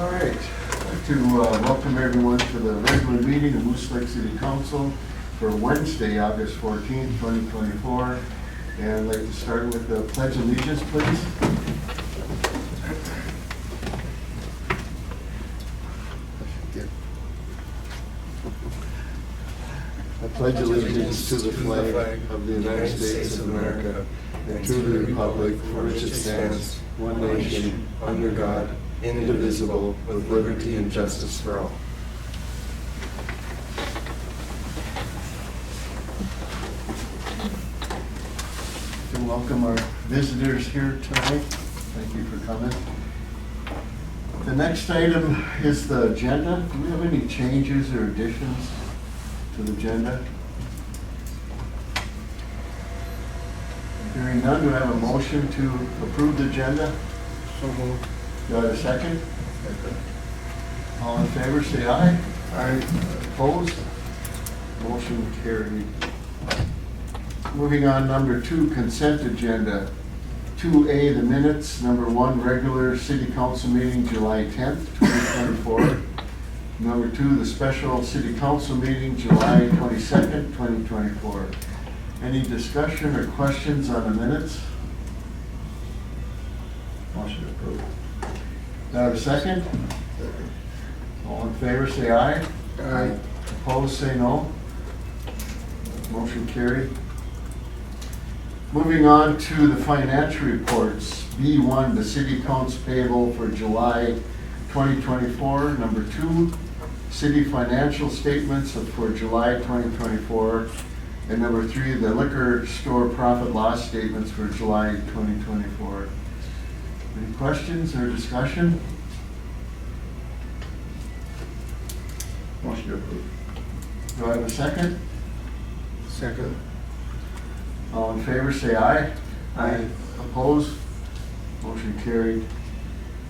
All right, I'd like to welcome everyone to the regular meeting of Moose Lake City Council for Wednesday, August 14th, 2024. And I'd like to start with the Pledge of Allegiance, please. I pledge allegiance to the flag of the United States of America and to the republic for which it stands, one nation, under God, indivisible, with liberty and justice for all. To welcome our visitors here tonight. Thank you for coming. The next item is the agenda. Do we have any changes or additions to the agenda? Hearing none, do I have a motion to approve the agenda? So moved. Do I have a second? All in favor, say aye. Aye. Opposed? Motion carried. Moving on, number 2, consent agenda. 2A, the minutes. Number 1, regular city council meeting, July 10th, 2024. Number 2, the special city council meeting, July 22nd, 2024. Any discussion or questions on the minutes? Motion approved. Do I have a second? All in favor, say aye. Aye. Opposed, say no. Motion carried. Moving on to the financial reports. B1, the city accounts payable for July 2024. Number 2, city financial statements for July 2024. And number 3, the liquor store profit loss statements for July 2024. Any questions or discussion? Motion approved. Do I have a second? Second. All in favor, say aye. Aye. Opposed? Motion carried.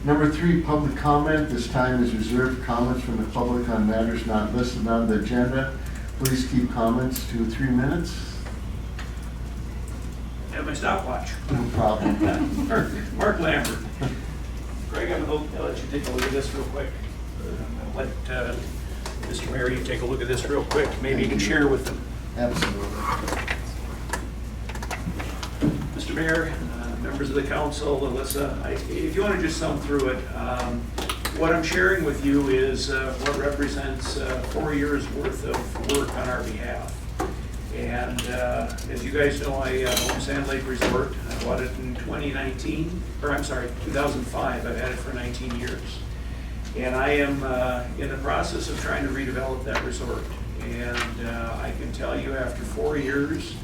Number 3, public comment. This time is reserved comments from the public on matters not listed on the agenda. Please keep comments to 3 minutes. Have my stopwatch. No problem. Mark Lambert. Greg, I'm going to let you take a look at this real quick. I'm going to let Mr. Mayor, you take a look at this real quick. Maybe you can share with them. Absolutely. Mr. Mayor, members of the council, Alyssa, if you want to just sum through it, what I'm sharing with you is what represents 4 years worth of work on our behalf. And as you guys know, I own Sand Lake Resort. I bought it in 2005. I've had it for 19 years. And I am in the process of trying to redevelop that resort. And I can tell you after 4 years,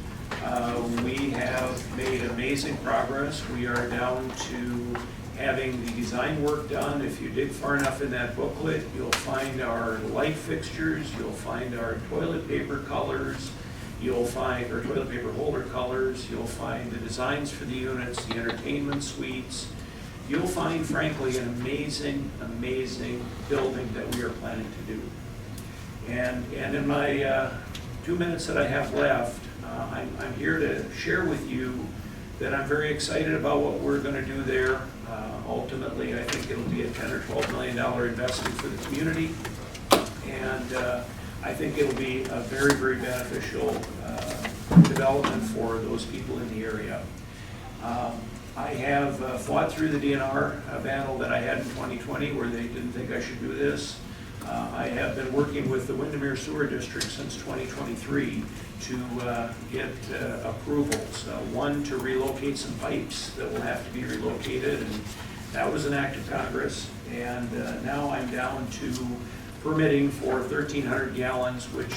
we have made amazing progress. We are down to having the design work done. If you dig far enough in that booklet, you'll find our light fixtures, you'll find our toilet paper colors, you'll find our toilet paper holder colors, you'll find the designs for the units, the entertainment suites. You'll find, frankly, an amazing, amazing building that we are planning to do. And in my 2 minutes that I have left, I'm here to share with you that I'm very excited about what we're going to do there. Ultimately, I think it'll be a $10 or $12 million investment for the community. And I think it'll be a very, very beneficial development for those people in the area. I have fought through the DNR battle that I had in 2020 where they didn't think I should do this. I have been working with the Windermere Sewer District since 2023 to get approvals. One, to relocate some pipes that will have to be relocated, and that was an act of Congress. And now I'm down to permitting for 1,300 gallons, which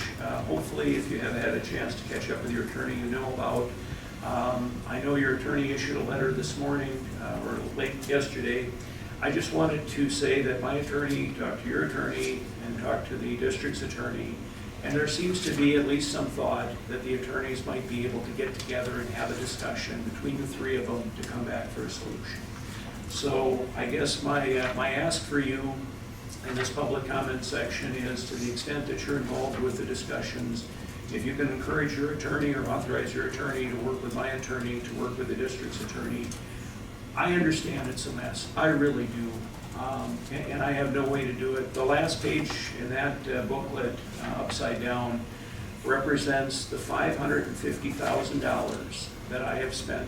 hopefully, if you have had a chance to catch up with your attorney, you know about. I know your attorney issued a letter this morning or late yesterday. I just wanted to say that my attorney talked to your attorney and talked to the district's attorney, and there seems to be at least some thought that the attorneys might be able to get together and have a discussion between the 3 of them to come back for a solution. So I guess my ask for you in this public comment section is, to the extent that you're involved with the discussions, if you can encourage your attorney or authorize your attorney to work with my attorney, to work with the district's attorney. I understand it's a mess. I really do. and I have no way to do it. The last page in that booklet, upside down, represents the $550,000 that I have spent.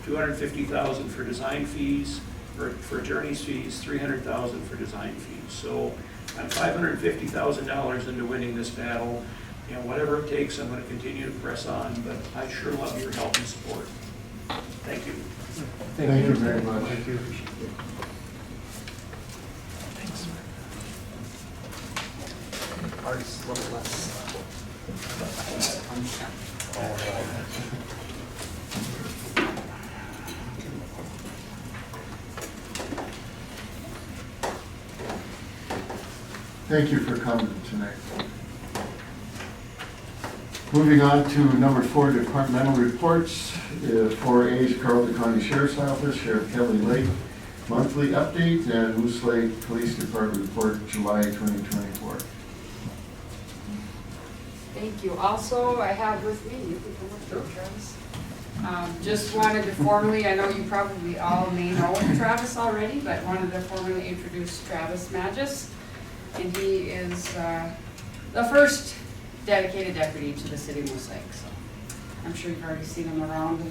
$250,000 for design fees, for attorney's fees, $300,000 for design fees. So I'm $550,000 into winning this battle. You know, whatever it takes, I'm going to continue to press on, but I sure love your help and support. Thank you. Thank you very much. Thank you. Ours a little less. Thank you for coming tonight. Moving on to number 4, departmental reports. 4A is Carleton County Sheriff's Office, Sheriff Kelly Lake, monthly update, and Moose Lake Police Department report, July 2024. Thank you. Also, I have with me, you can come up here, Travis. Just wanted to formally, I know you probably all may know Travis already, but wanted to formally introduce Travis Magis. And he is the first dedicated deputy to the city of Moose Lake. So I'm sure you've already seen him around.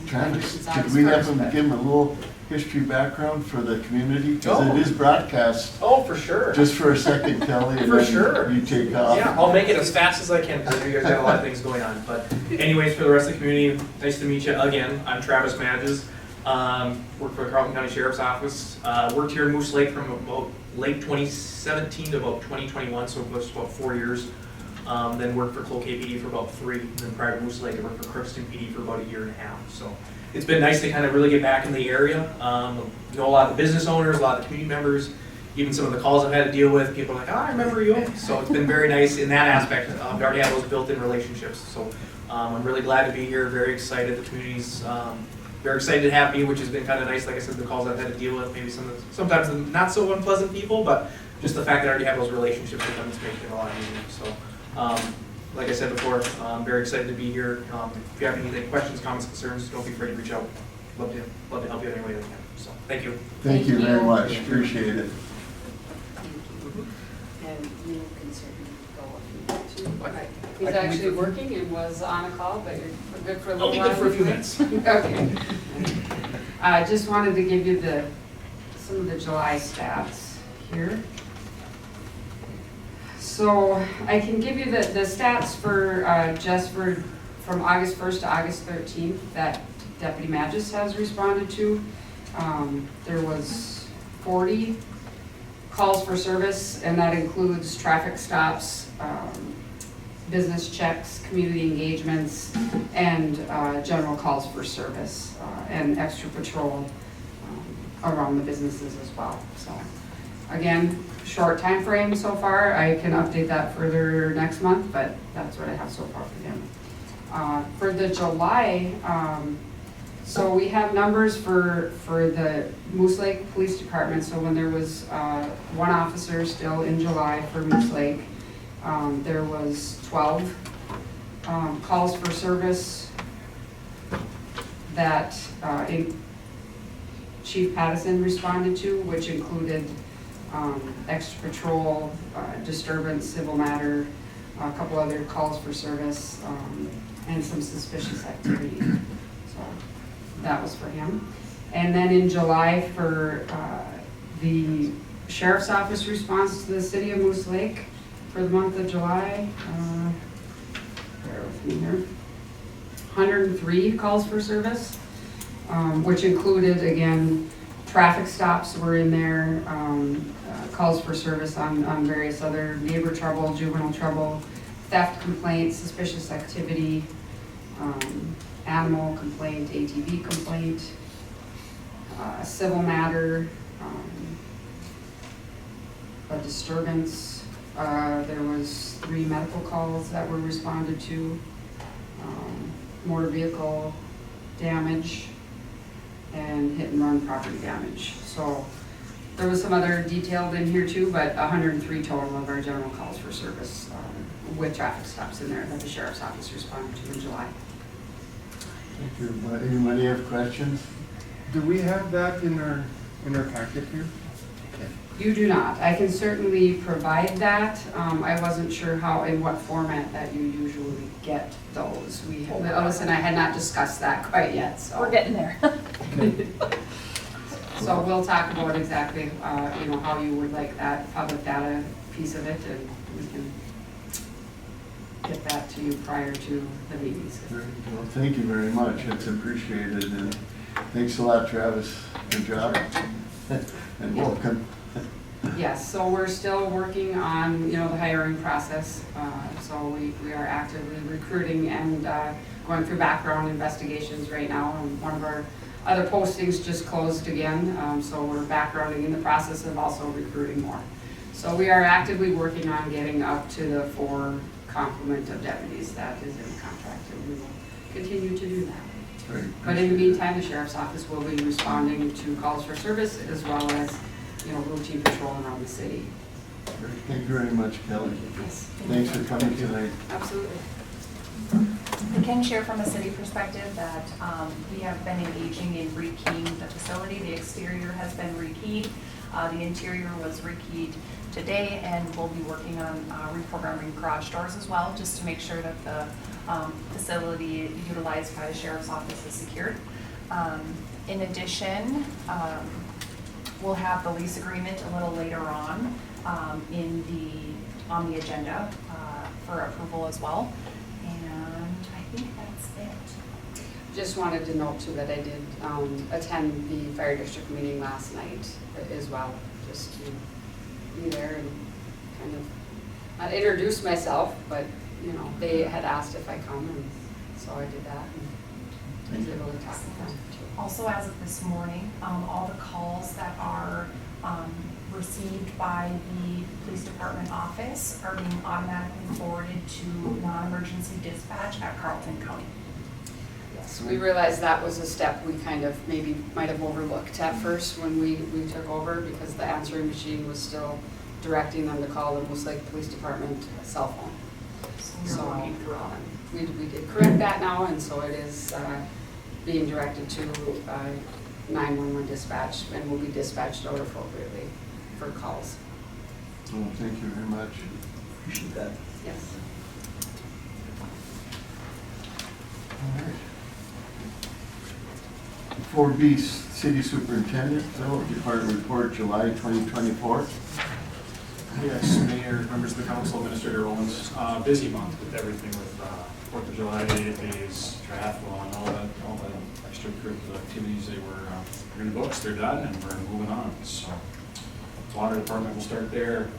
Travis, since could August we have 1st, him but- give him a little history background for the community? Because Oh. it is broadcast. Oh, for sure. Just for a second, Kelly, and For then sure. you take off. Yeah, I'll make it as fast as I can because I know you guys got a lot of things going on. But anyways, for the rest of the community, nice to meet you again. I'm Travis Magis. Work for the Carleton County Sheriff's Office. Worked here in Moose Lake from about late 2017 to about 2021, so it was about 4 years. Then worked for Cloquet PD for about 3. And then prior to Moose Lake, I worked for Crookston PD for about 1.5 years. So it's been nice to kind of really get back in the area. Know a lot of the business owners, a lot of the community members, even some of the calls I've had to deal with. People are like, oh, I remember you. So it's been very nice in that aspect. I've already had those built-in relationships. So I'm really glad to be here. Very excited. The community's very excited to have me, which has been kind of nice. Like I said, the calls I've had to deal with, maybe sometimes the not so unpleasant people, but just the fact that I already have those relationships with them is making it a lot easier. So, like I said before, I'm very excited to be here. If you have any questions, comments, concerns, don't be afraid to reach out. Love to help you in any way that I can. So, thank you. Thank you Thank very you. much, appreciate it. Thank you. And you can certainly go if you want to. I He's can leave actually for- working and was on a call, but you're good for a I'll little be while. good for a few minutes. Okay. I just wanted to give you some of the July stats here. So I can give you the stats for just from August 1st to August 13th that Deputy Magis has responded to. There was 40 calls for service, and that includes traffic stops, business checks, community engagements, and general calls for service, and extra patrol around the businesses as well. So again, short time frame so far. I can update that further next month, but that's what I have so far for him. For the July, so we have numbers for the Moose Lake Police Department. So when there was 1 officer still in July for Moose Lake, there was 12 calls for service that Chief Pattison responded to, which included extra patrol, disturbance, civil matter, a couple other calls for service, and some suspicious activity. So that was for him. And then in July for the Sheriff's Office response to the City of Moose Lake for the month of July, bear with me here, 103 calls for service, which included, again, traffic stops were in there, calls for service on various other neighbor trouble, juvenile trouble, theft complaints, suspicious activity, animal complaint, ATV complaint, civil matter, a disturbance. There was 3 medical calls that were responded to, motor vehicle damage, and hit and run property damage. So there was some other detailed in here too, but 103 total of our general calls for service with traffic stops in there that the Sheriff's Office responded to in July. Thank you. Anybody have questions? Do we have that in our in our packet here? You do not. I can certainly provide that. I wasn't sure how, in what format that you usually get those. Alyssa and I had not discussed that quite yet, so. We're getting there. So we'll talk about exactly, how you would like that public data piece of it, and we can get that to you prior to the meetings. Very good. Well, thank you very much. It's appreciated, and thanks a lot, Travis. Good job. And welcome. Yes, so we're still working on, the hiring process. So we are actively recruiting and going through background investigations right now. And one of our other postings just closed again, so we're backgrounding in the process of also recruiting more. So we are actively working on getting up to the 4 complement of deputies that is in the contract, and we will continue to do that. Great. But in the meantime, the sheriff's office will be responding to calls for service as well as, routine patrol around the city. Great. Thank you very much, Kelly. Yes. Thanks for coming tonight. Absolutely. I can share from a city perspective that we have been engaging in rekeying the facility. The exterior has been rekeyed. The interior was rekeyed today, and we'll be working on reprogramming garage doors as well, just to make sure that the facility utilized by the sheriff's office is secured. In addition, we'll have the lease agreement a little later on on the agenda for approval as well. And I think that's it. Just wanted to note too that I did attend the fire district meeting last night as well, just to be there and kind of not introduce myself, but they had asked if I come, and so I did that and was able to talk with them too. Also, as of this morning, all the calls that are received by the police department office are being automatically forwarded to non-emergency dispatch at Carleton County. Yes, we realized that was a step we kind of maybe might have overlooked at first when we took over, because the answering machine was still directing them to call the Moose Lake Police Department cell phone. So we're working through all that. We did correct that now, and so it is being directed to 911 dispatch, and will be dispatched out appropriately for calls. Oh, thank you very much. Appreciate that. Yes. All right. 4B, City Superintendent, Phil, Department Report, July 2024. Yes, Mayor, members of the council, Administrator Owens, busy month with everything with 4th of July, Day days, triathlon, all the extracurricular activities they were in the books, they're done, and we're moving on. So, Water Department will start there.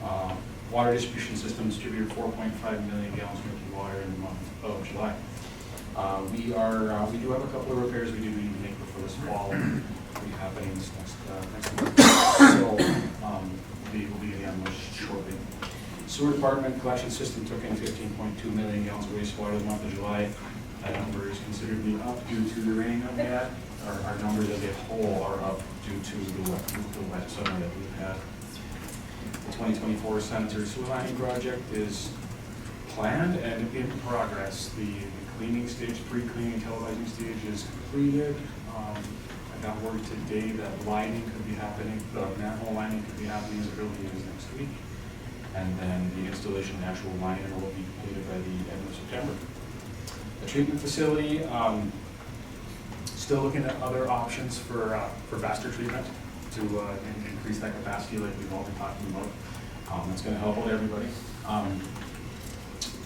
Water distribution system distributed 4.5 million gallons of drinking water in the month of July. We do have a couple of repairs we do need to make before this fall. Will be happening this next month. So we'll be getting on those shortly. Sewer Department collection system took in 15.2 million gallons of wastewater the month of July. That number is considerably up due to the rain that we had. Our numbers as a whole are up due to the wet summer that we've had. The 2024 sanitary sewer lining project is planned and in progress. The cleaning stage, pre-cleaning, televising stage is completed. I got word today that lining could be happening, the manhole lining could be happening as early as next week. And then the installation of the actual liner will be completed by the end of September. The treatment facility, still looking at other options for faster treatment to increase that capacity like we've all been talking about. That's going to help out everybody.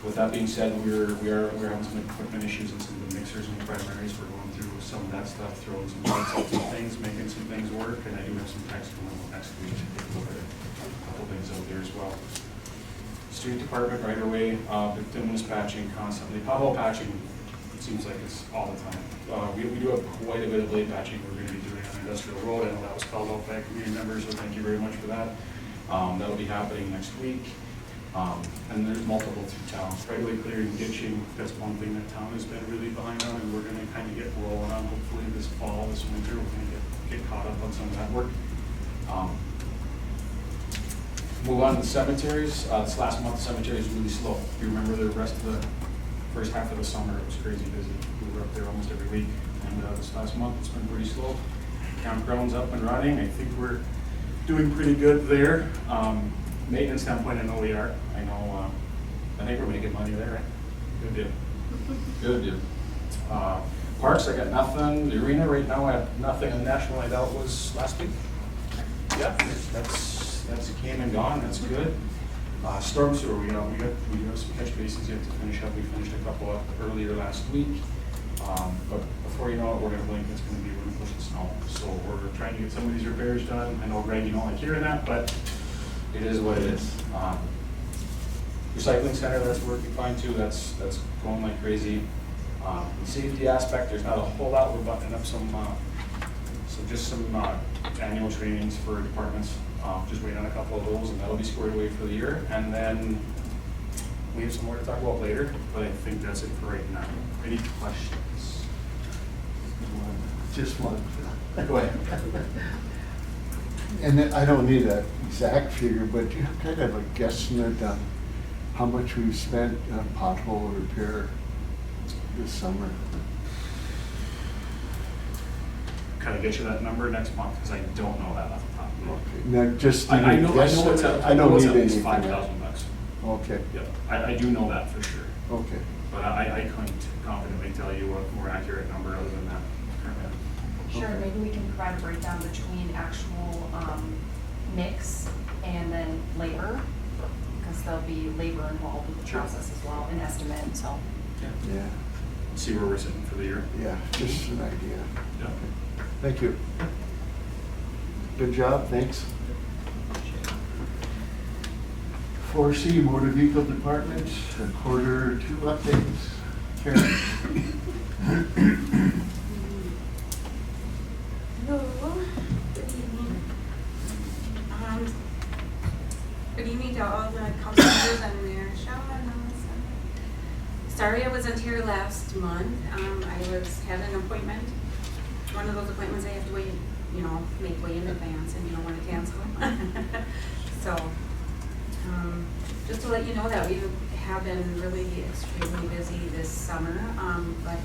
With that being said, we're having some equipment issues and some of the mixers and the primaries. We're going through some of that stuff, throwing some lights out some things, making some things work, and I do have some text coming up next week to take a look at a couple things out there as well. Street department right away, bituminous patching constantly. Pothole patching, it seems like it's all the time. We do have quite a bit of blade patching we're going to be doing on Industrial Road. I know that was called out by community members, so thank you very much for that. That'll be happening next week. And there's multiple through town. Regularly clearing, ditching, that's one thing that town has been really behind on, and we're going to kind of get rolling on hopefully this fall, this winter. We're going to get caught up on some of that work. Move on to the cemeteries. This last month, the cemetery is really slow. If you remember the rest of the first half of the summer, it was crazy busy. We were up there almost every week. And this last month, it's been pretty slow. campground's up and running. I think we're doing pretty good there. Maintenance standpoint, I know we are. I know, I think we're making money there, right? Good deal. Good deal. Parks, I got nothing. The arena right now, I have nothing. The National Night Out was last week. Yeah, that's came and gone. That's good. Storm sewer, we have some catch basins yet to finish up. We finished a couple up earlier last week. But before you know it, we're gonna blink, it's gonna be really pushing snow. So we're trying to get some of these repairs done. I know, Greg, you don't like hearing that, but it is what it is. Recycling center, that's working fine too. That's going like crazy. The safety aspect, there's not a whole lot. We're buttoning up some annual trainings for departments. Just waiting on a couple of those, and that'll be squared away for the year. And then we have some more to talk about later, but I think that's it for right now. Any questions? Just one. Go ahead. And I don't need an exact figure, but do you have kind of a guesstimate on how much we've spent on pothole repair this summer? Can I get you that number next month? Because I don't know that off the top of my head. Okay, now just. I know guess- it's I don't it's need at least anything. $5,000. Okay, Yep, I do know that for sure. okay. But I couldn't confidently tell you a more accurate number other than that currently. Sure, maybe we can provide a breakdown between actual mix and then labor, because there'll be labor involved with the Sure. process as well, an estimate, so. Yeah, See where we're sitting for the year. yeah, just an idea. Yeah. Thank you. Good job, thanks. 4C, Motor Vehicle Department, Quarter 2 updates. Karen? Hello, good evening. Good evening to all the council members and Mayor Shaw and all this stuff. Sorry I wasn't here last month. Had an appointment. One of those appointments I have to wait, make way in advance and you don't want to cancel. So, just to let you know that we have been really extremely busy this summer, but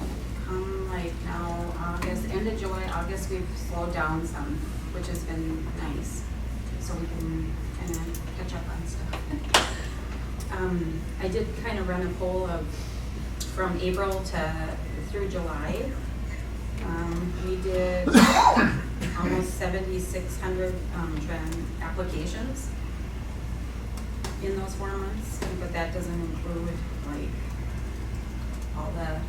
come like now, August, end of July, August, we've slowed down some, which has been nice, so we can kind of catch up on stuff. I did kind of run a poll of from April through July. We did almost 7,600 applications in those 4 months, but that doesn't include like all the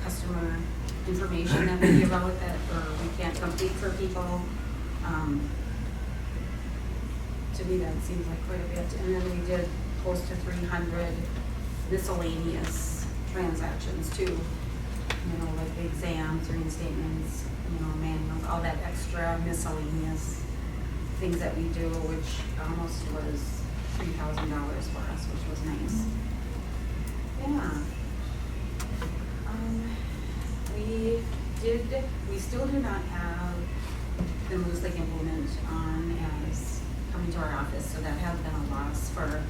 customer information that we give out that we can't complete for people. To me, that seems like quite a bit. And then we did close to 300 miscellaneous transactions too. Like the exams, reinstatements, manuals, all that extra miscellaneous things that we do, which almost was $3,000 for us, which was nice. Yeah. We still do not have the Moose Lake implement on as coming to our office, so that has been a loss for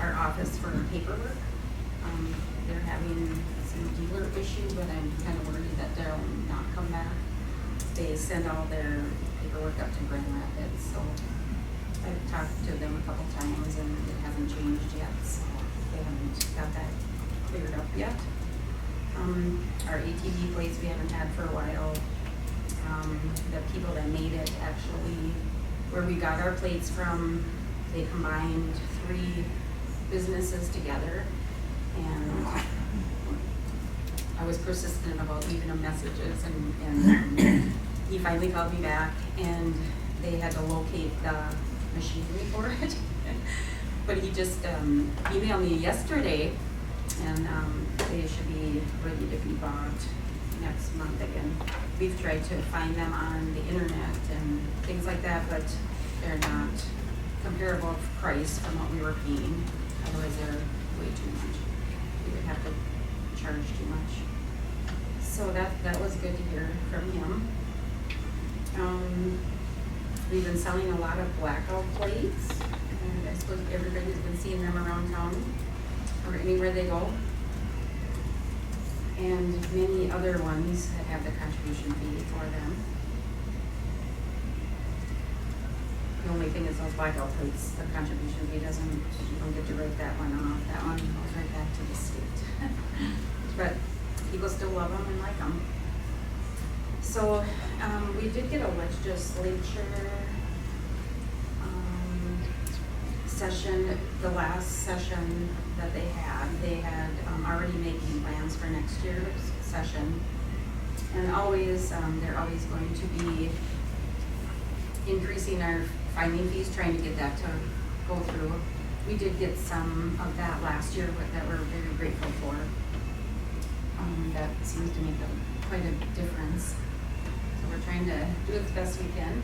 our office for paperwork. They're having some dealer issue, but I'm kind of worried that they'll not come back. They send all their paperwork up to Grand Rapids, so I've talked to them a couple times and it hasn't changed yet, so they haven't got that cleared up yet. Our ATV plates we haven't had for a while. The people that made it actually, where we got our plates from, they combined 3 businesses together, and I was persistent about leaving them messages, and he finally called me back, and they had to locate the machinery for it. But he just emailed me yesterday, and they should be ready to be bought next month again. We've tried to find them on the internet and things like that, but they're not comparable price from what we were paying. Otherwise, they're way too much. We would have to charge too much. So that was good to hear from him. We've been selling a lot of blackout plates, and I suppose everybody's been seeing them around town or anywhere they go. And many other ones that have the contribution fee for them. thing is those blackout plates, the contribution fee doesn't, you don't get to write that one off. That one goes right back to the state. But people still love them and like them. So, we did get a legislature, session, the last session that they had already making plans for next year's session. And always, they're always going to be increasing our filing fees, trying to get that to go through. We did get some of that last year, but that we're very grateful for. That seems to make quite a difference. So we're trying to do it the best we can.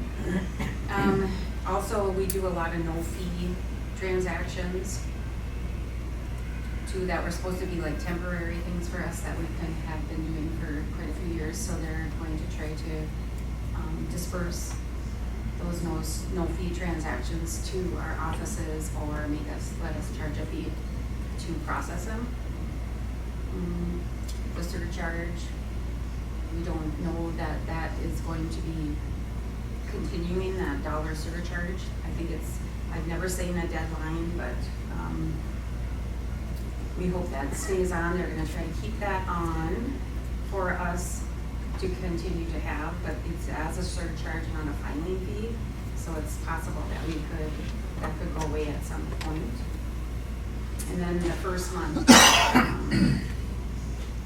Also, we do a lot of no-fee transactions too, that were supposed to be like temporary things for us that we have been doing for quite a few years. So they're going to try to disperse those no-fee transactions to our offices or let us charge a fee to process them. The surcharge, we don't know that is going to be continuing, that dollar surcharge. I think I've never seen a deadline, but we hope that stays on. They're gonna try to keep that on for us to continue to have, but it's as a surcharge, not a filing fee. So it's possible that that could go away at some point. And then the first month,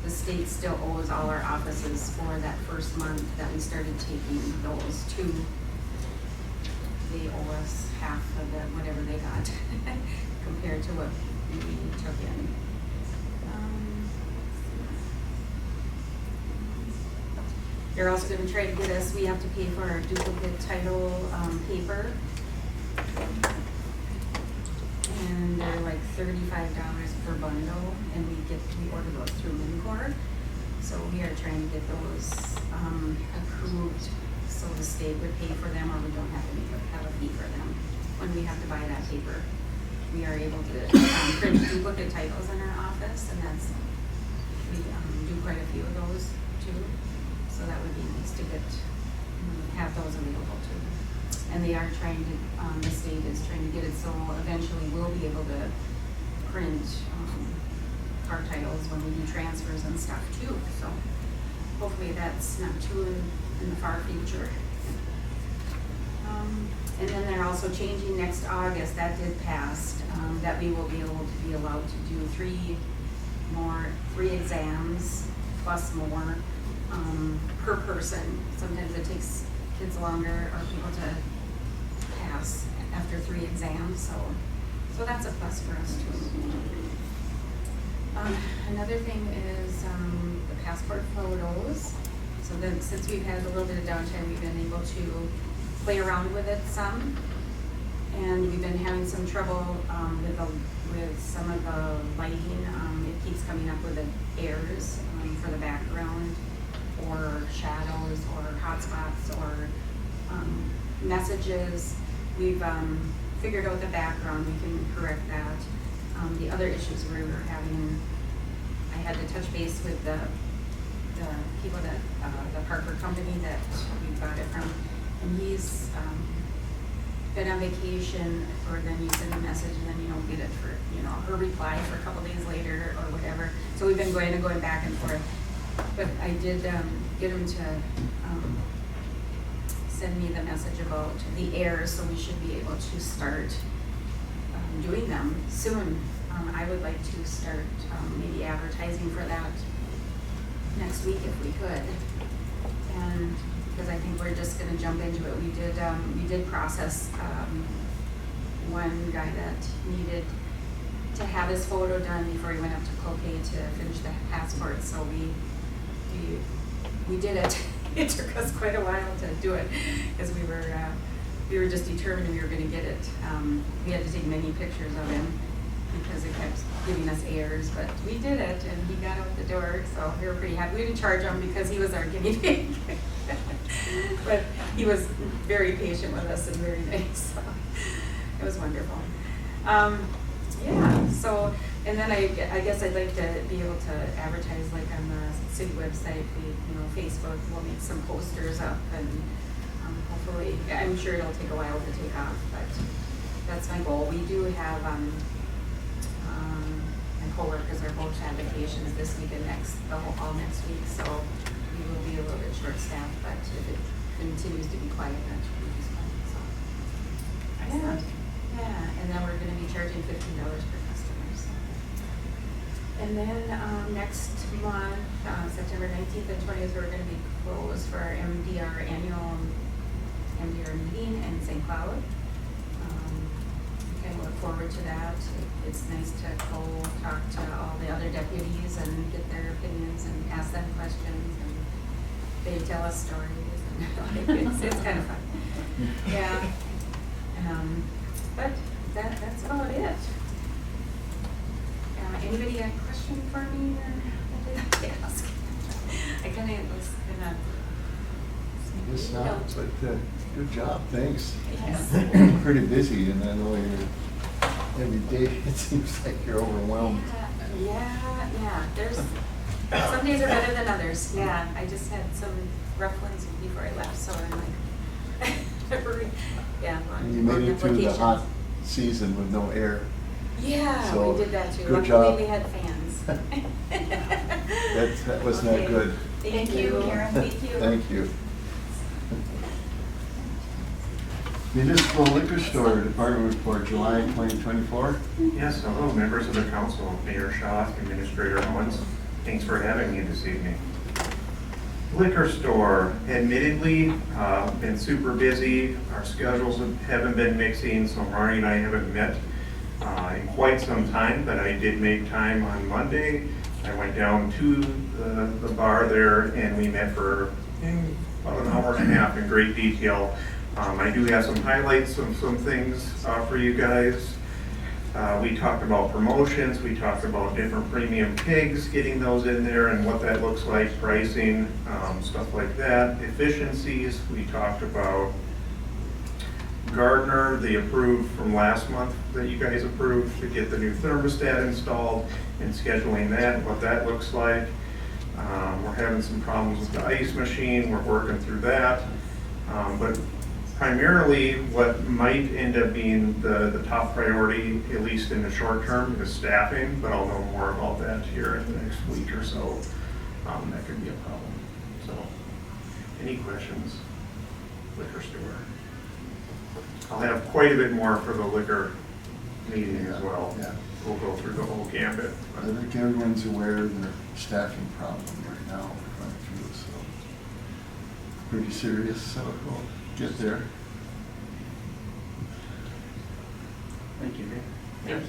the state still owes all our offices for that first month that we started taking those too. They owe us half of whatever they got compared to what we took in. They're also going to try to get us, we have to pay for our duplicate title paper. And they're like $35 per bundle, and we order those through MinCorp. So we are trying to get those approved so the state would pay for them, or we don't have to have a fee for them when we have to buy that paper. We are able to print duplicate titles in our office, and we do quite a few of those too. So that would be nice to have those available too. And they are trying to, the state is trying to get it so eventually we'll be able to print car titles when we do transfers and stuff too. So hopefully that's not too in the far future. And then they're also changing next August, that did pass, that we will be able to be allowed to do three exams plus more per person. Sometimes it takes kids longer or people to pass after 3 exams, so that's a plus for us too. Another thing is the passport photos. So then, since we've had a little bit of downtime, we've been able to play around with it some, and we've been having some trouble with some of the lighting. It keeps coming up with the errors for the background, or shadows, or hotspots, or messages. We've figured out the background. We can correct that. The other issues we were having, I had to touch base with the people that the Parker company that we got it from, and he's been on vacation, or then you send a message and then you don't get it for, her reply for a couple days later or whatever. So we've been going back and forth. But I did get him to send me the message about the errors, so we should be able to start doing them soon. I would like to start maybe advertising for that next week if we could. And because I think we're just gonna jump into it. We did process one guy that needed to have his photo done before he went up to Cloquet to finish the passport, so we did it. It took us quite a while to do it, because we were just determined we were gonna get it. We had to take many pictures of him because it kept giving us errors, but we did it and he got out the door, so we were pretty happy. We didn't charge him because he was our guinea pig. But he was very patient with us and very nice, so it was wonderful. Yeah, so, and then I guess I'd like to be able to advertise like on the city website, Facebook, we'll make some posters up, and hopefully I'm sure it'll take a while to take off, but that's my goal. We do have, my coworkers are both on vacations this week and all next week, so we will be a little bit short-staffed, but if it continues to be quiet, that should be just fine, so. Excellent. Yeah, and then we're gonna be charging $15 per customer, so. And then, next month, September 19th and 20th, we're gonna be closed for our annual MDR meeting in St. Cloud. Kind of look forward to that. It's nice to go talk to all the other deputies and get their opinions and ask them questions, and they tell us stories, and it's kind of fun. Yeah. But that's about it. Anybody got a question for me or anything to ask? I kind of was gonna. It's not, but good job, thanks. Yes. You're pretty busy, and I know every day it seems like you're overwhelmed. Yeah, there's, some days are better than others, yeah, I just had some rough ones before I left, so I'm like, yeah. And you made it through the hot season with no air. Yeah, So, we did that too, good job. luckily we had fans. That was not Okay. good. Thank you, Karen. Thank you. Thank you. Municipal Liquor Store Department Report, July 2024. Yes, hello, members of the council, Mayor Shaw, Administrator Owens. Thanks for having me this evening. Liquor store, admittedly, been super busy. Our schedules haven't been mixing, so Marnie and I haven't met in quite some time, but I did make time on Monday. I went down to the bar there and we met for about an hour and a half in great detail. I do have some highlights of some things for you guys. We talked about promotions, we talked about different premium kegs, getting those in there and what that looks like, pricing, stuff like that. Efficiencies, we talked about Gardner, they approved from last month that you guys approved to get the new thermostat installed and scheduling that, what that looks like. We're having some problems with the ice machine, we're working through that. But primarily, what might end up being the top priority, at least in the short term, is staffing, but I'll know more about that here in the next week or so. That could be a problem. So, any questions? Liquor store. I'll have quite a bit more for the liquor meeting as well. Yeah. We'll go through the whole gambit. I think everyone's aware of their staffing problem right now, going through, so pretty serious, so we'll get there. Thank you. Yes.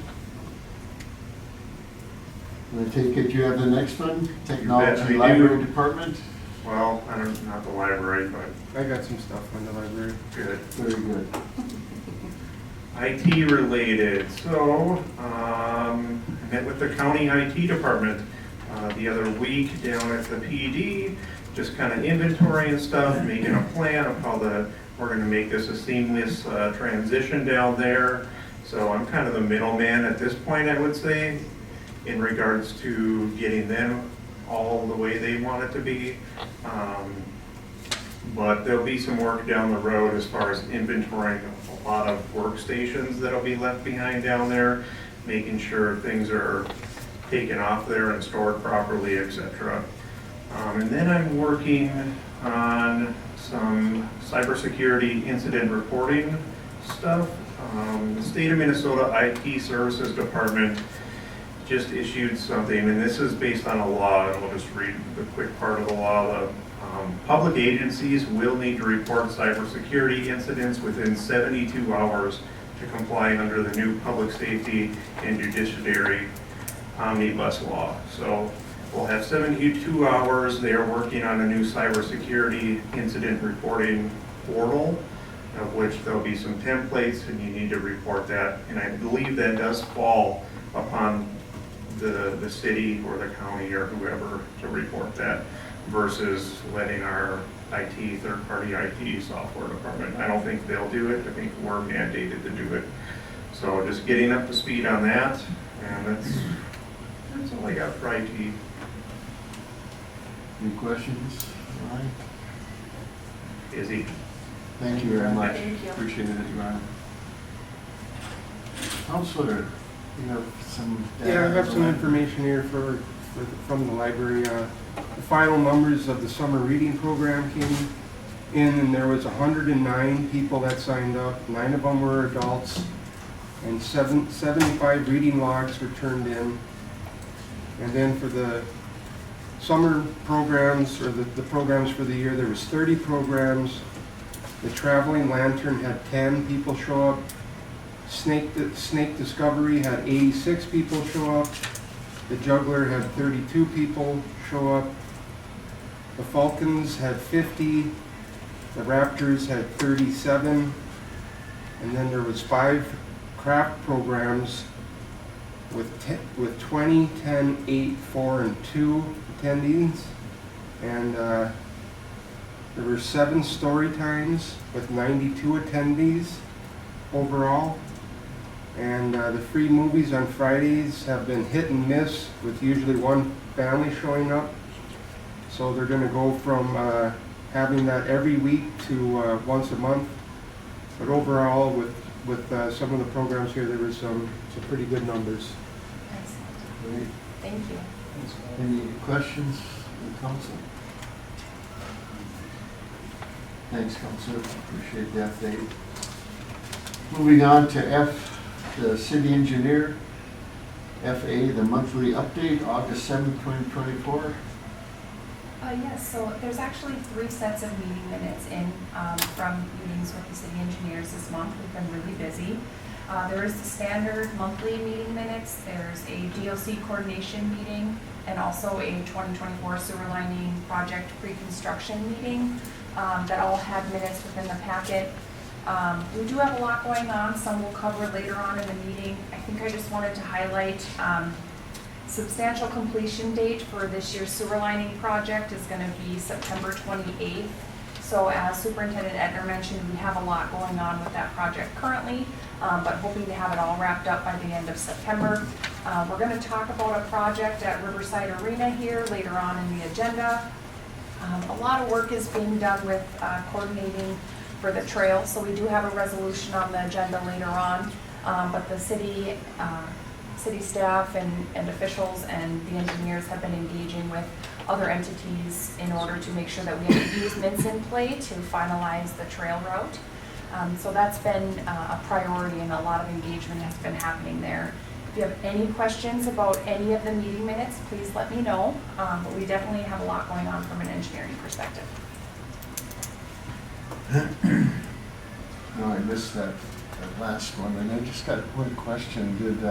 I take it you have the next one, I Technology do. Library Department? Well, not the library, but I got some stuff on the library. good. Very good. IT related, so, I met with the county IT department the other week down at the PD, just kind of inventory and stuff, making a plan of how we're gonna make this a seamless transition down there. So I'm kind of the middleman at this point, I would say, in regards to getting them all the way they want it to be. But there'll be some work down the road as far as inventorying a lot of workstations that'll be left behind down there, making sure things are taken off there and stored properly, etc. And then I'm working on some cybersecurity incident reporting stuff. The state of Minnesota IT Services Department just issued something, and this is based on a law, and I'll just read the quick part of the law. The public agencies will need to report cybersecurity incidents within 72 hours to comply under the new public safety and judiciary omnibus law. So we'll have 72 hours. They are working on a new cybersecurity incident reporting portal, of which there'll be some templates, and you need to report that. And I believe that does fall upon the city or the county or whoever to report that, versus letting our IT, third-party IT software department. I don't think they'll do it. I think we're mandated to do it. So just getting up to speed on that, and that's all I got for IT. Any questions? Ryan? Busy. Thank you very much. Thank you. Appreciate it, Ron. Counselor, you have some data? Yeah, I have some information here from the library. The final numbers of the summer reading program came in, and there was 109 people that signed up. 9 of them were adults, and 75 reading logs were turned in. And then for the summer programs, or the programs for the year, there was 30 programs. The Traveling Lantern had 10 people show up. Snake Discovery had 86 people show up. The Juggler had 32 people show up. The Falcons had 50. The Raptors had 37. And then there was 5 craft programs with 20, 10, 8, 4, and 2 attendees. And there were 7 story times with 92 attendees overall. And the free movies on Fridays have been hit and miss, with usually one family showing up. So they're going to go from having that every week to once a month. But overall, with some of the programs here, there was some pretty good numbers. Excellent. Great. Thank you. Any questions from the council? Thanks, Counselor. Appreciate the update. Moving on to F, the city engineer. FA, the monthly update, August 7th, 2024. Yes, so there's actually 3 sets of meeting minutes in from meetings with the city engineers this month. We've been really busy. There is the standard monthly meeting minutes. There's a DOC coordination meeting and also a 2024 sewer lining project pre-construction meeting that all had minutes within the packet. We do have a lot going on. Some we'll cover later on in the meeting. I think I just wanted to highlight substantial completion date for this year's sewer lining project is going to be September 28th. So as Superintendent Edner mentioned, we have a lot going on with that project currently, but hoping to have it all wrapped up by the end of September. We're going to talk about a project at Riverside Arena here later on in the agenda. A lot of work is being done with coordinating for the trail, so we do have a resolution on the agenda later on, but the city staff and officials and the engineers have been engaging with other entities in order to make sure that we have easements in play to finalize the trail route. So that's been a priority, and a lot of engagement has been happening there. If you have any questions about any of the meeting minutes, please let me know, but we definitely have a lot going on from an engineering perspective. No, I missed that last one, and I just got one question. Did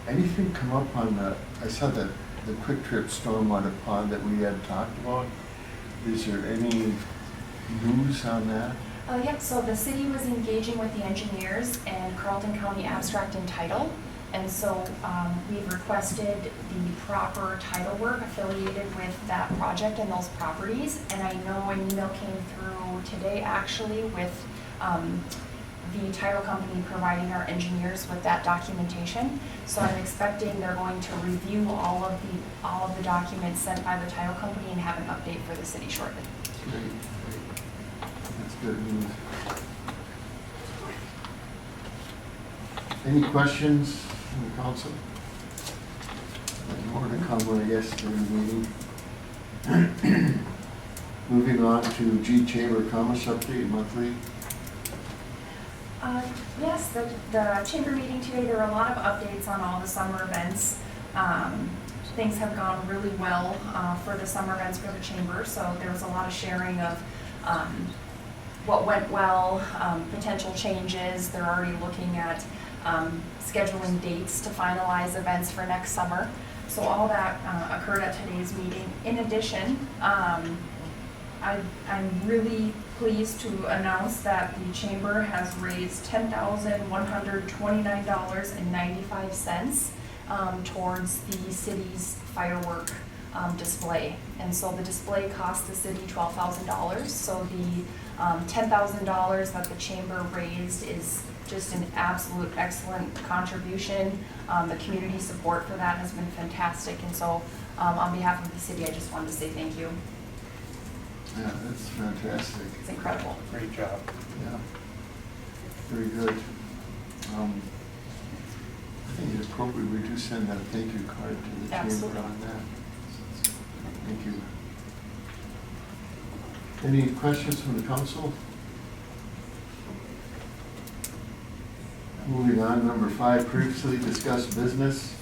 anything come up on I saw the Quick Trip stormwater pond that we had talked about. Is there any news on that? Yep, so the city was engaging with the engineers and Carleton County Abstract and Title. And so we've requested the proper title work affiliated with that project and those properties. And I know an email came through today actually with the title company providing our engineers with that documentation. So I'm expecting they're going to review all of the documents sent by the title company and have an update for the city shortly. Great, great. That's good news. Any questions from the council? More to come, I guess, during the meeting. Moving on to G Chamber Commerce update monthly. Yes, the chamber meeting today, there are a lot of updates on all the summer events. Things have gone really well for the summer events for the chamber, so there was a lot of sharing of what went well, potential changes. They're already looking at scheduling dates to finalize events for next summer. So all that occurred at today's meeting. In addition, I'm really pleased to announce that the chamber has raised $10,129.95 towards the city's firework display. And so the display cost the city $12,000. So the $10,000 that the chamber raised is just an absolute excellent contribution. The community support for that has been fantastic. And so on behalf of the city, I just wanted to say thank you. Yeah, that's fantastic. It's incredible. Great job. Yeah. Very good. I think it's appropriate we do send that thank you card to the chamber Absolutely. on that. Thank you. Any questions from the council? Moving on, number 5, previously discussed business,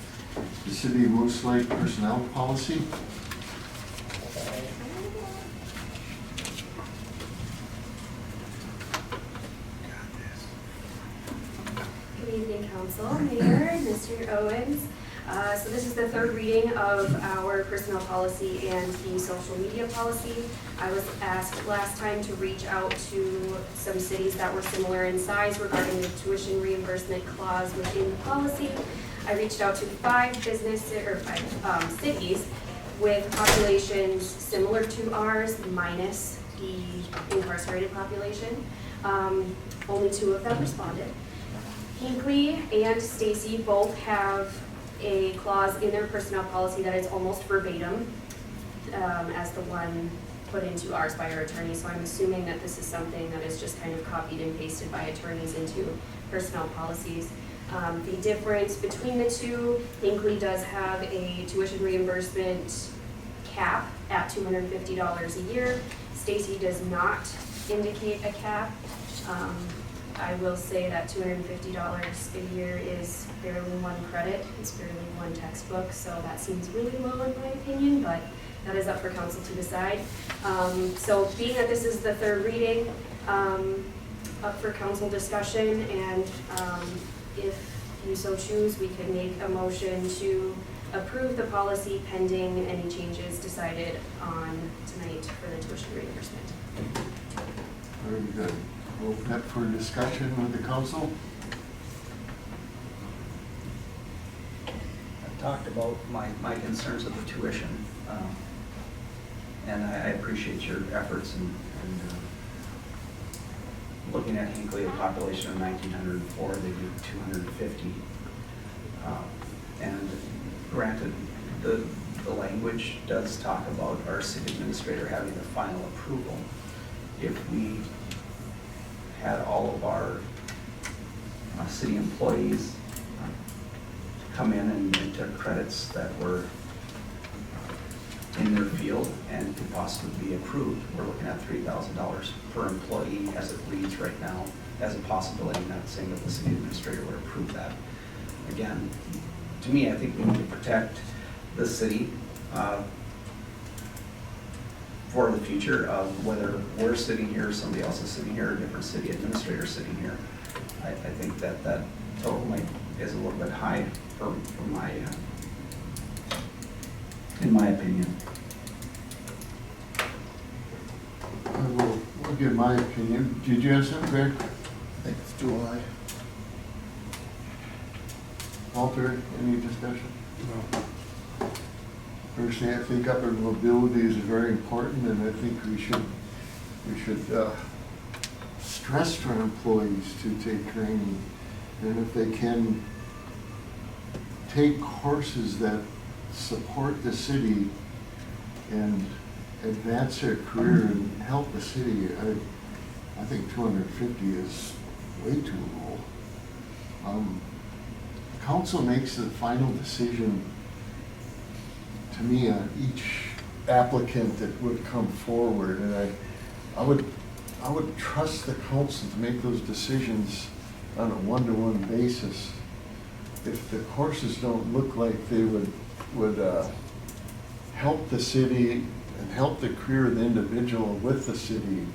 the City of Moose Lake personnel policy. Good evening, Council, Mayor, Mr. Owens. So this is the third reading of our personnel policy and the social media policy. I was asked last time to reach out to some cities that were similar in size regarding the tuition reimbursement clause within the policy. I reached out to 5 cities with populations similar to ours, minus the incarcerated population. Only 2 of them responded. Hinckley and Stacy both have a clause in their personnel policy that is almost verbatim as the one put into ours by our attorney. So I'm assuming that this is something that is just kind of copied and pasted by attorneys into personnel policies. The difference between the 2, Hinckley does have a tuition reimbursement cap at $250 a year. Stacy does not indicate a cap. I will say that $250 a year is barely 1 credit, it's barely 1 textbook, so that seems really low in my opinion, but that is up for council to decide. So being that this is the 3rd reading, up for council discussion, and if you so choose, we could make a motion to approve the policy pending any changes decided on tonight for the tuition reimbursement. Very good. Open up for discussion with the council. I've talked about my concerns with the tuition, and I appreciate your efforts in looking at Hinckley, a population of 1,904, they do 250. And granted, the language does talk about our city administrator having the final approval. If we had all of our city employees come in and took credits that were in their field and could possibly be approved, we're looking at $3,000 per employee as it reads right now as a possibility. Not saying that the city administrator would approve that. Again, to me, I think we need to protect the city for the future of whether we're sitting here, somebody else is sitting here, a different city administrator sitting here. I think that total is a little bit high for my, in my opinion. I'll give my opinion. Did you have something, Greg? I think it's July. Walter, any discussion? No. Personally, I think upper mobility is very important, and I think we should stress to our employees to take training, and if they can take courses that support the city and advance their career and help the city, I think 250 is way too low. Council makes the final decision, to me, on each applicant that would come forward, and I would trust the council to make those decisions on a one-to-one basis. If the courses don't look like they would help the city and help the career of the individual with the city,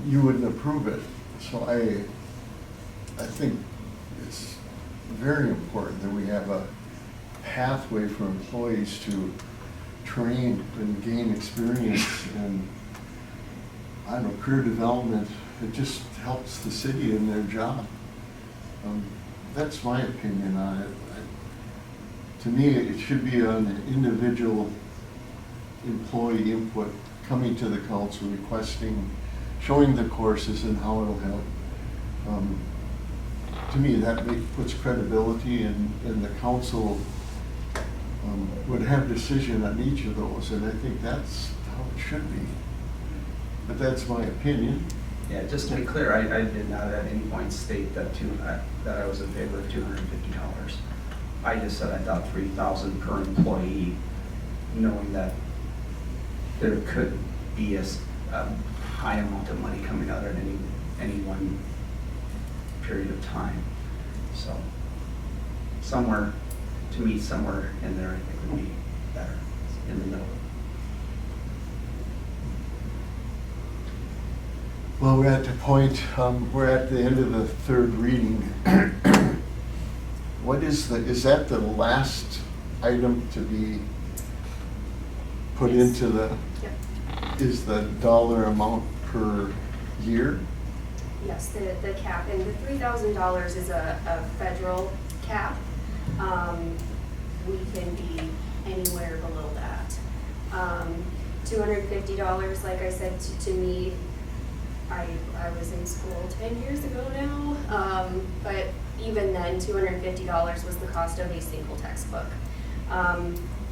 you wouldn't approve it. So I think it's very important that we have a pathway for employees to train and gain experience, and I don't know, career development. It just helps the city in their job. That's my opinion on it. To me, it should be an individual employee input, coming to the council, requesting, showing the courses and how it'll help. To me, that puts credibility, and the council would have decision on each of those, and I think that's how it should be. but that's my opinion. Yeah, just to be clear, I did not at any point state that that I was in favor of $250. I just said I thought $3,000 per employee, knowing that there could be a high amount of money coming out at any one period of time. So somewhere, to me, somewhere in there, I think would be better, in the middle. Well, we're at the point, we're at the end of the third reading. What is that the last item to be put Yes. into the, Yep. is the dollar amount per year? Yes, the cap, and the $3,000 is a federal cap. We can be anywhere below that. $250, like I said, to me, I was in school 10 years ago now, but even then, $250 was the cost of a single textbook.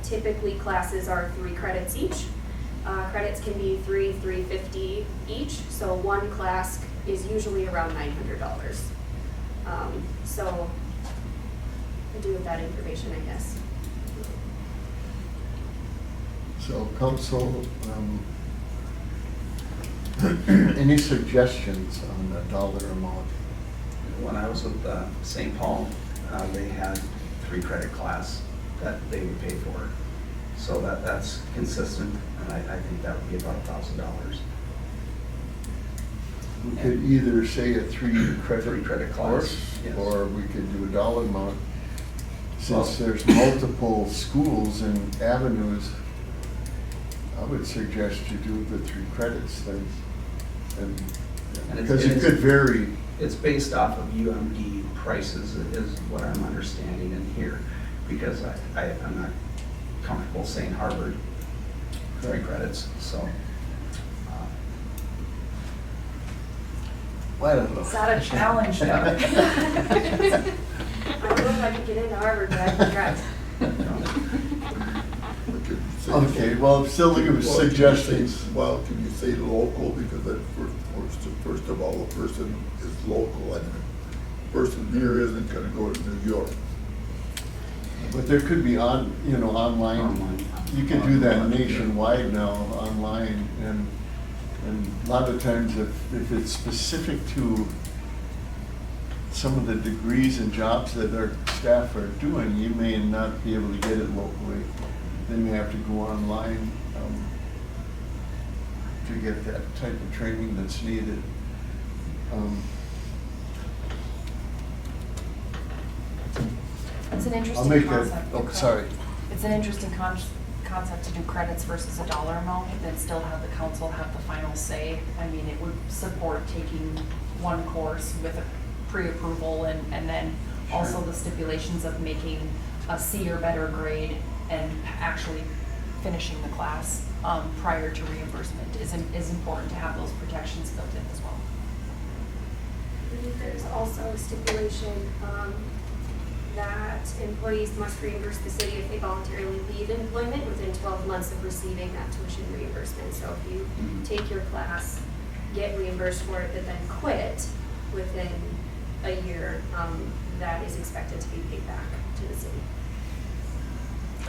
Typically, classes are 3 credits each. Credits can be $350 each, so one class is usually around $900. So, do with that information, I guess. So council, any suggestions on the dollar amount? When I was with St. Paul, they had 3 credit class that they would pay for. So that's consistent, and I think that would be about $1,000. We could either say a 3 Three credit class, course, yes. or we could do a dollar amount. Well- Since there's multiple schools and avenues, I would suggest you do the 3 credits then. And it's- Because it it's- could vary. It's based off of UMD prices is what I'm understanding in here, because I'm not comfortable saying Harvard 3 credits, so. I don't know. Is that a challenge, though? I don't know if I could get into Harvard, but I can try. Okay, well, I'm still looking for suggestions. Well, can you say local, because that first of all, the person is local, and the person here isn't gonna go to New York. But there could be online. Online. You can do that nationwide now, online, and a lot of times if it's specific to some of the degrees and jobs that our staff are doing, you may not be able to get it locally. They may have to go online to get that type of training that's needed. It's an I'll interesting make concept. that, oh, sorry. It's an interesting concept to do credits versus a dollar amount, and then still have the council have the final say. I mean, it would support taking one course with a pre-approval and then also the stipulations of making a C or better grade and actually finishing the class prior to reimbursement is important to have those protections built in as well. There's also a stipulation that employees must reimburse the city if they voluntarily leave employment within 12 months of receiving that tuition reimbursement. So if you take your class, get reimbursed for it, but then quit within a year, that is expected to be paid back to the city.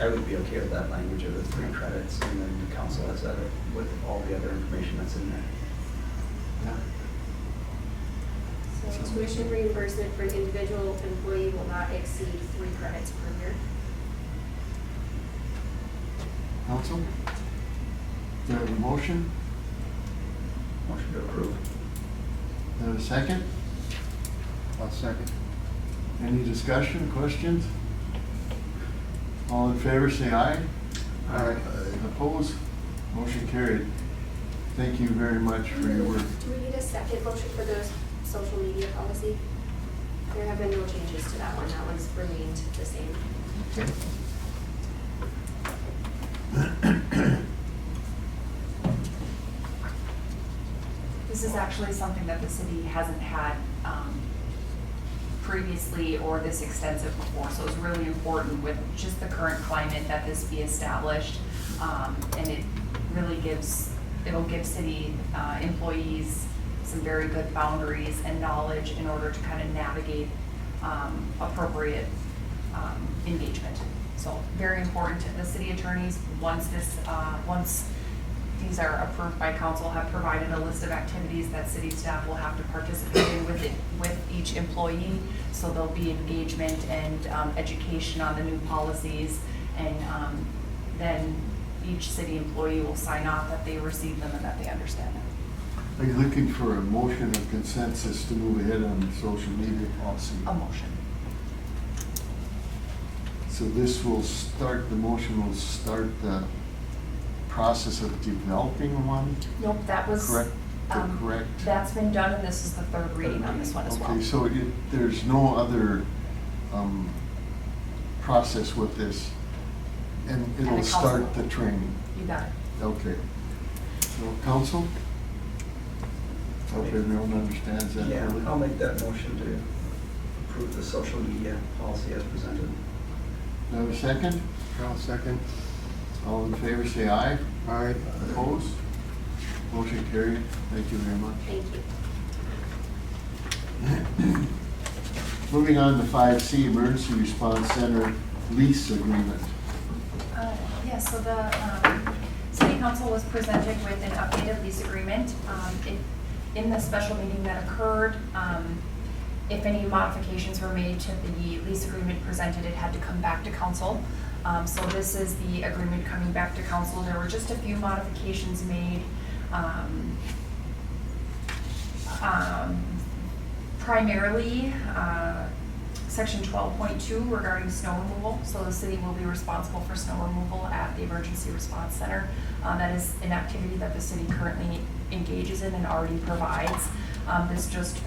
I would be okay with that language of the 3 credits, and then the council has that with all the other information that's in there. So tuition reimbursement for an individual employee will not exceed 3 credits per year. Council? Do you have a motion? Motion to approve. Do you have a second? I'll second. Any discussion, questions? All in favor, say aye. Aye. Opposed? Motion carried. Thank you very much for your work. Do we need a second motion for the social media policy? There have been no changes to that one. That one's remained the same. Okay. This is actually something that the city hasn't had previously or this extensive before, so it's really important with just the current climate that this be established. And it really gives it'll give city employees some very good boundaries and knowledge in order to kind of navigate appropriate engagement. So very important to the city attorneys, once these are approved by council, have provided a list of activities that city staff will have to participate in with each employee. So there'll be engagement and education on the new policies, and then each city employee will sign off that they receive them and that they understand them. Are you looking for a motion of consensus to move ahead on the social media policy? A motion. So this will start, the motion will start the process of developing one? Nope, that was, Correct, correct? that's been done, and this is the third reading on this one as well. Okay, so there's no other process with this, and And it'll the council. start the training? You got it. Okay. So, council? Hope everyone understands that Yeah, clearly. I'll make that motion to approve the social media policy as presented. Do I have a second? I'll second. All in favor, say aye. Aye. Opposed? Motion carried. Thank you very much. Thank you. Moving on to 5C, Emergency Response Center lease agreement. Yes, so the city council was presented with an updated lease agreement. In the special meeting that occurred, if any modifications were made to the lease agreement presented, it had to come back to council. So this is the agreement coming back to council. There were just a few modifications made. Primarily, section 12.2 regarding snow removal. So the city will be responsible for snow removal at the emergency response center. That is an activity that the city currently engages in and already provides. This just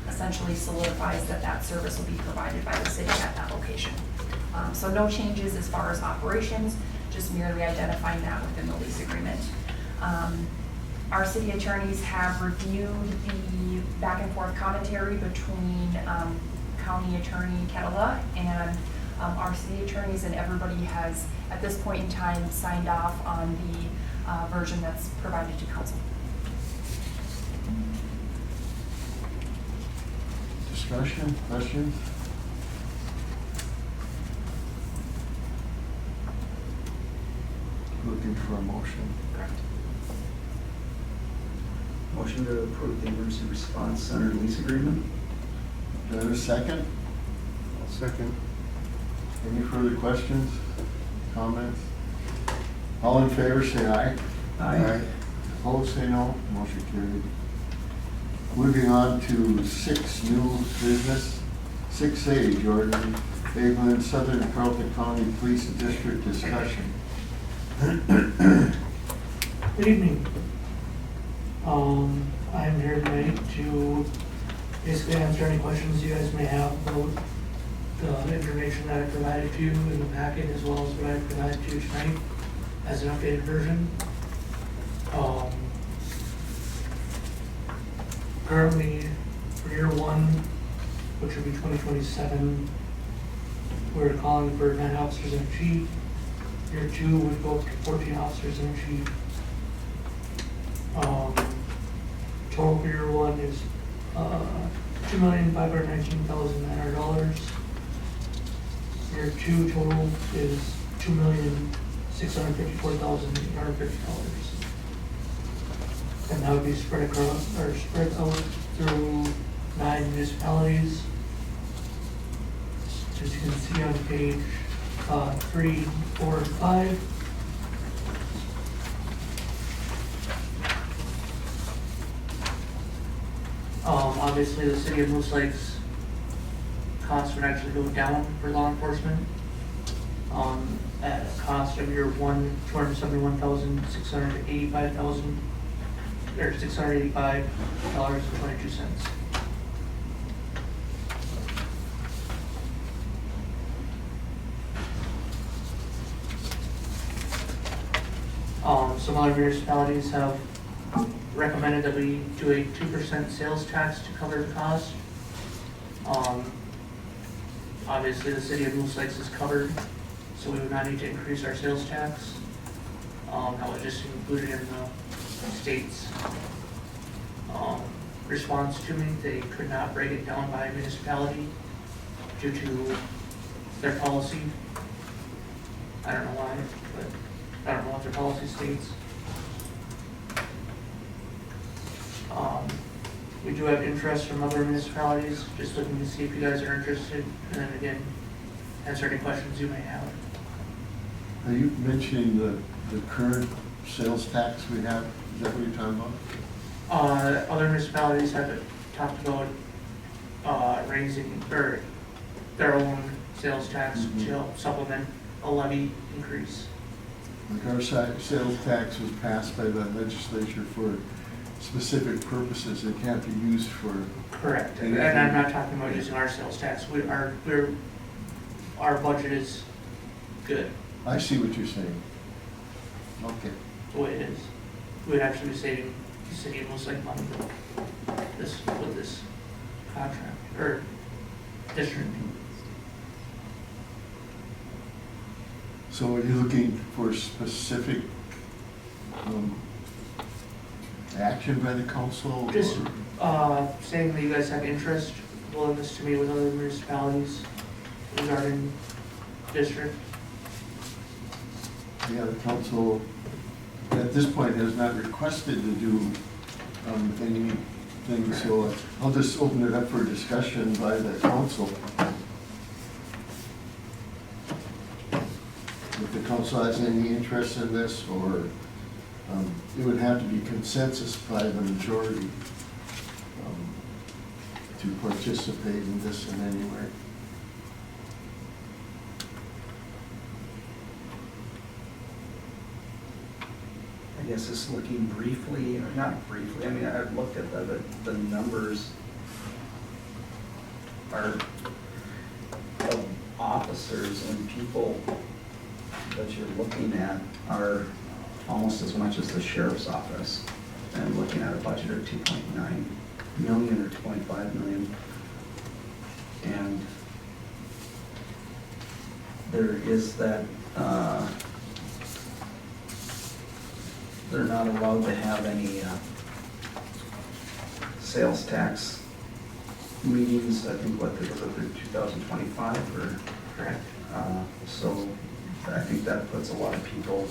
essentially solidifies that that service will be provided by the city at that location. So no changes as far as operations, just merely identifying that within the lease agreement. Our city attorneys have reviewed the back and forth commentary between County Attorney Ketela and our city attorneys, and everybody has, at this point in time, signed off on the version that's provided to council. Discussion, questions? Looking for a motion. Correct. Motion to approve the emergency response center lease agreement. Do I have a second? I'll second. Any further questions, comments? All in favor, say aye. Opposed, say no. Motion carried. Moving on to 6 new business. 6A, Jordan, Eglin, Southern Carlton County Police District discussion. Good evening. I'm here tonight to basically answer any questions you guys may have about the information that I provided to you in the packet, as well as what I provided to you tonight as an updated version. Currently, for year 1, which will be 2027, we're calling for 9 officers and a chief. Year 2 would go up to 14 officers and a chief. Total for year 1 is $2,519,900. Year 2 total is $2,654,850. And that would be spread across, or spread out through 9 municipalities. As you can see on page 3, 4, and 5. Obviously, the city of Moose Lake's costs would actually go down for law enforcement. At a cost of year 1, $271,685,000, or $685.22. Some other municipalities have recommended that we do a 2% sales tax to cover the cost. Obviously, the city of Moose Lakes is covered, so we would not need to increase our sales tax. That was just included in the state's response to me. They could not break it down by municipality due to their policy. I don't know why, but I don't know what their policy states. We do have interest from other municipalities, just looking to see if you guys are interested, and then again, answer any questions you may have. Are you mentioning the current sales tax we have? Is that what you're talking about? Other municipalities have talked about raising or their own sales tax to help supplement a levy increase. Like our sales tax was passed by the legislature for specific purposes. It can't be used for. Correct, and I'm not talking about using our sales tax. Our budget is good, I see what you're saying. Okay. the way it is. We'd actually be saving the city of Moose Lake money with this contract, or district. So are you looking for specific action by the council? Just or- saying that you guys have interest, willingness to meet with other municipalities regarding district. Yeah, the council at this point has not requested to do anything, so I'll just open it up for discussion by the council. If the council has any interest in this, or it would have to be consensus by the majority to participate in this in any way. I guess just looking briefly, or not briefly, I mean, I've looked at the numbers are of officers and people that you're looking at are almost as much as the sheriff's office. And looking at a budget of 2.9 million or 2.5 million. And there is that, they're not allowed to have any sales tax meetings. I think what, was it through 2025 or? Correct. So I think that puts a lot of people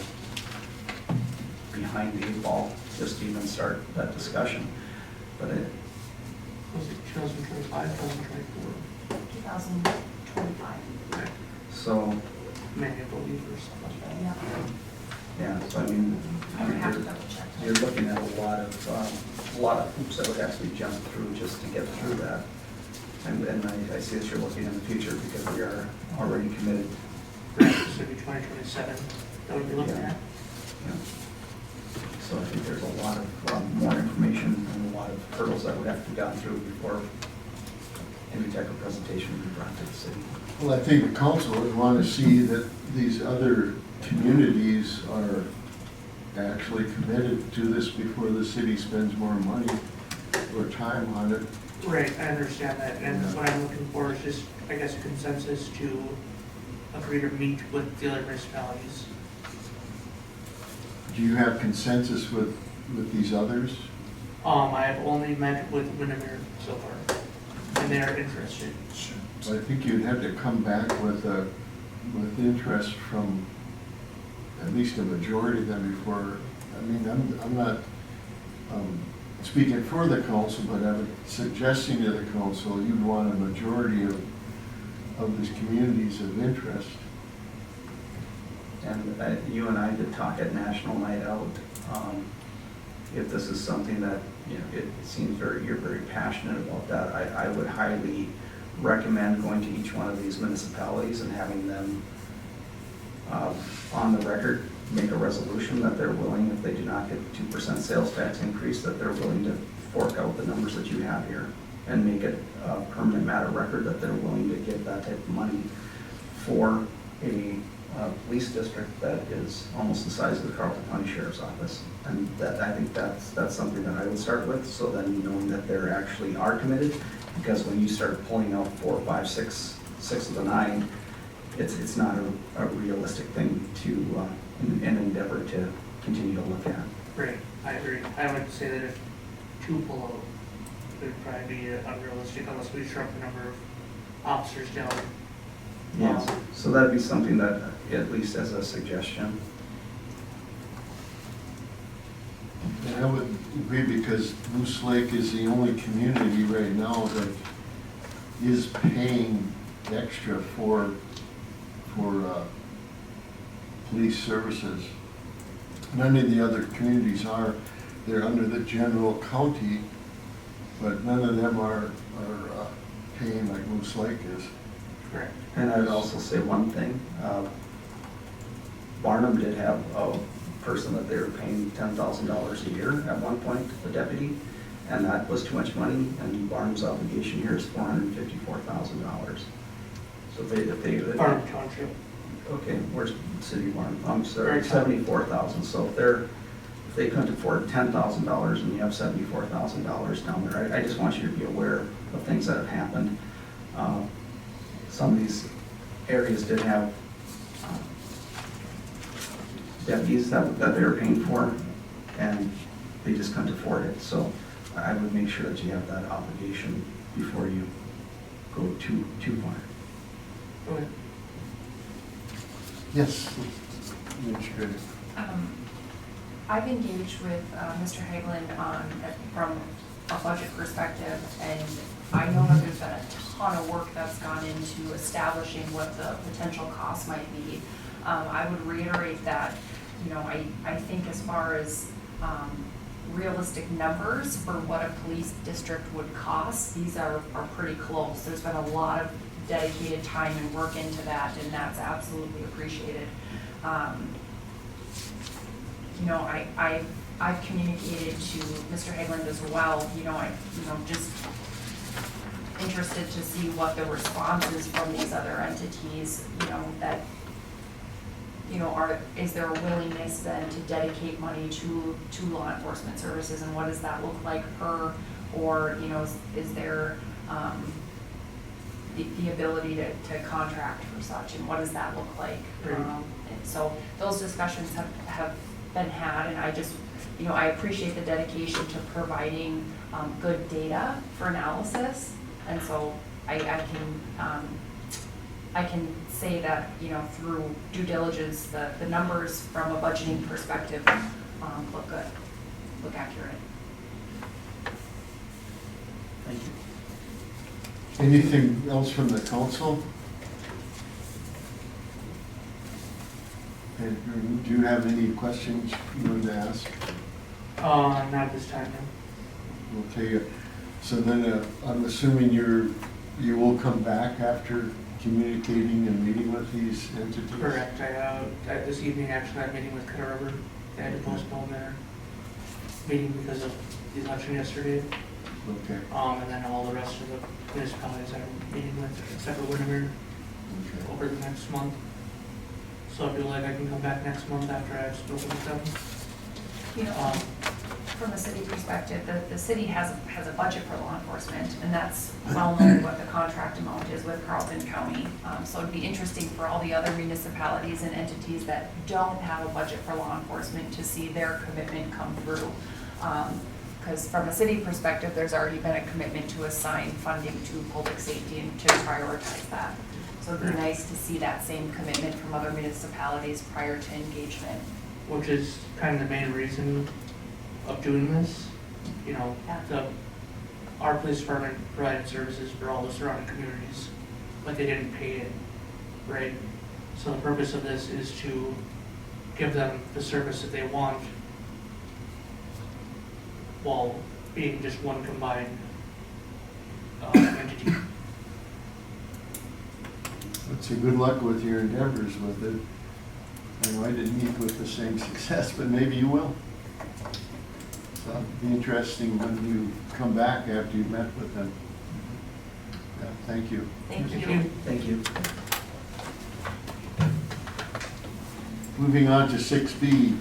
behind the eight ball just to even start that discussion. But it, Was it 2025, 2024? 2025. Okay. so, Maybe I believe or something like that. Yeah. yeah, so I mean, I would have to double check. you're looking at a lot of hoops that would have to be jumped through just to get through that. And I see that you're looking in the future because we are already committed. Right, so it'd be 2027, that would be looking Yeah. at. Yeah. So I think there's a lot of more information and a lot of hurdles that would have to be gone through before any type of presentation would be brought to the city. Well, I think the council would want to see that these other communities are actually committed to this before the city spends more money or time on it. Right, I understand that, and Yeah. what I'm looking for is just, I guess, a consensus to agree to meet with the other municipalities. Do you have consensus with these others? I have only met with Windermere so far, and they are interested. Well, I think you'd have to come back with interest from at least a majority of them before, I mean, I'm not speaking for the council, but I'm suggesting to the council, you'd want a majority of these communities of interest. And you and I did talk at National Night Out. If this is something that, you know, it seems you're very passionate about that, I would highly recommend going to each one of these municipalities and having them on the record make a resolution that they're willing, if they do not get 2% sales tax increase, that they're willing to fork out the numbers that you have here and make it a permanent matter record that they're willing to give that type of money for a police district that is almost the size of the Carleton County Sheriff's Office. And that, I think that's something that I would start with, so then knowing that they're actually are committed, because when you start pulling out 4, 5, 6 of the 9, it's not a realistic thing to, an endeavor to continue to look at. Right, I agree. I would say that if 2 pull out, it would probably be unrealistic unless we shrunk the number of officers down. Yes, so that'd be something that, at least as a suggestion. And I would agree because Moose Lake is the only community right now that is paying extra for police services. None of the other communities are. They're under the general county, but none of them are paying like Moose Lake is. Correct. And I'd also say one thing, Barnum did have a person that they were paying $10,000 a year at one point, a deputy, and that was too much money, and Barnum's obligation here is $454,000. So if they. Farm Township. Okay, where's City of Barnum? I'm sorry, Very top. 74,000. So if they couldn't afford $10,000 and you have $74,000 down there, I just want you to be aware of things that have happened. Some of these areas did have deputies that they were paying for, and they just couldn't afford it. So I would make sure that you have that obligation before you go too far. Go ahead. Yes. Administrator. I've engaged with Mr. Haglund from a budget perspective, and I know that there's been a ton of work that's gone into establishing what the potential cost might be. I would reiterate that, I think as far as realistic numbers for what a police district would cost, these are pretty close. There's been a lot of dedicated time and work into that, and that's absolutely appreciated. I've communicated to Mr. Haglund as well, just interested to see what the response is from these other entities, that, is there a willingness then to dedicate money to law enforcement services, and what does that look like per, or, is there, the ability to contract for such, and what does that look like? Right. And so those discussions have been had, and I just, I appreciate the dedication to providing good data for analysis, and so I can say that, through due diligence, the numbers from a budgeting perspective look good, look accurate. Thank you. Anything else from the council? And do you have any questions you want to ask? Not this time, no. Okay, so then I'm assuming you will come back after communicating and meeting with these entities? Correct. This evening, actually, I'm meeting with Cutter River. They had to postpone their meeting because of the election yesterday. Okay. And then all the rest of the municipalities I'm meeting with, except for Windermere, over the next month. So I feel like I can come back next month after I've spoken with them. From a city perspective, the city has a budget for law enforcement, and that's well known what the contract amount is with Carleton County. So it'd be interesting for all the other municipalities and entities that don't have a budget for law enforcement to see their commitment come through. Because from a city perspective, there's already been a commitment to assign funding to public safety and to prioritize that. So it'd be nice to see that same commitment from other municipalities prior to engagement. Which is kind of the main reason of doing this. Our police department provided services for all the surrounding communities, but they didn't pay it, right? So the purpose of this is to give them the service that they want while being just one combined entity. So good luck with your endeavors with it. I know I didn't meet with the same success, but maybe you will. So it'll be interesting when you come back after you've met with them. Yeah, thank you. Thank you. Thank you. Moving on to 6B,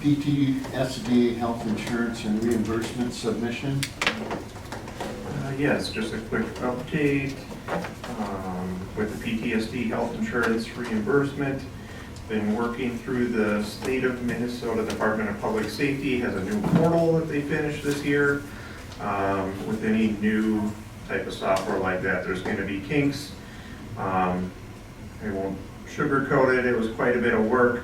PTSD health insurance and reimbursement submission. Yes, just a quick update with the PTSD health insurance reimbursement. been working through the state of Minnesota Department of Public Safety, has a new portal that they finished this year. With any new type of software like that, there's going to be kinks. I won't sugarcoat it, it was quite a bit of work.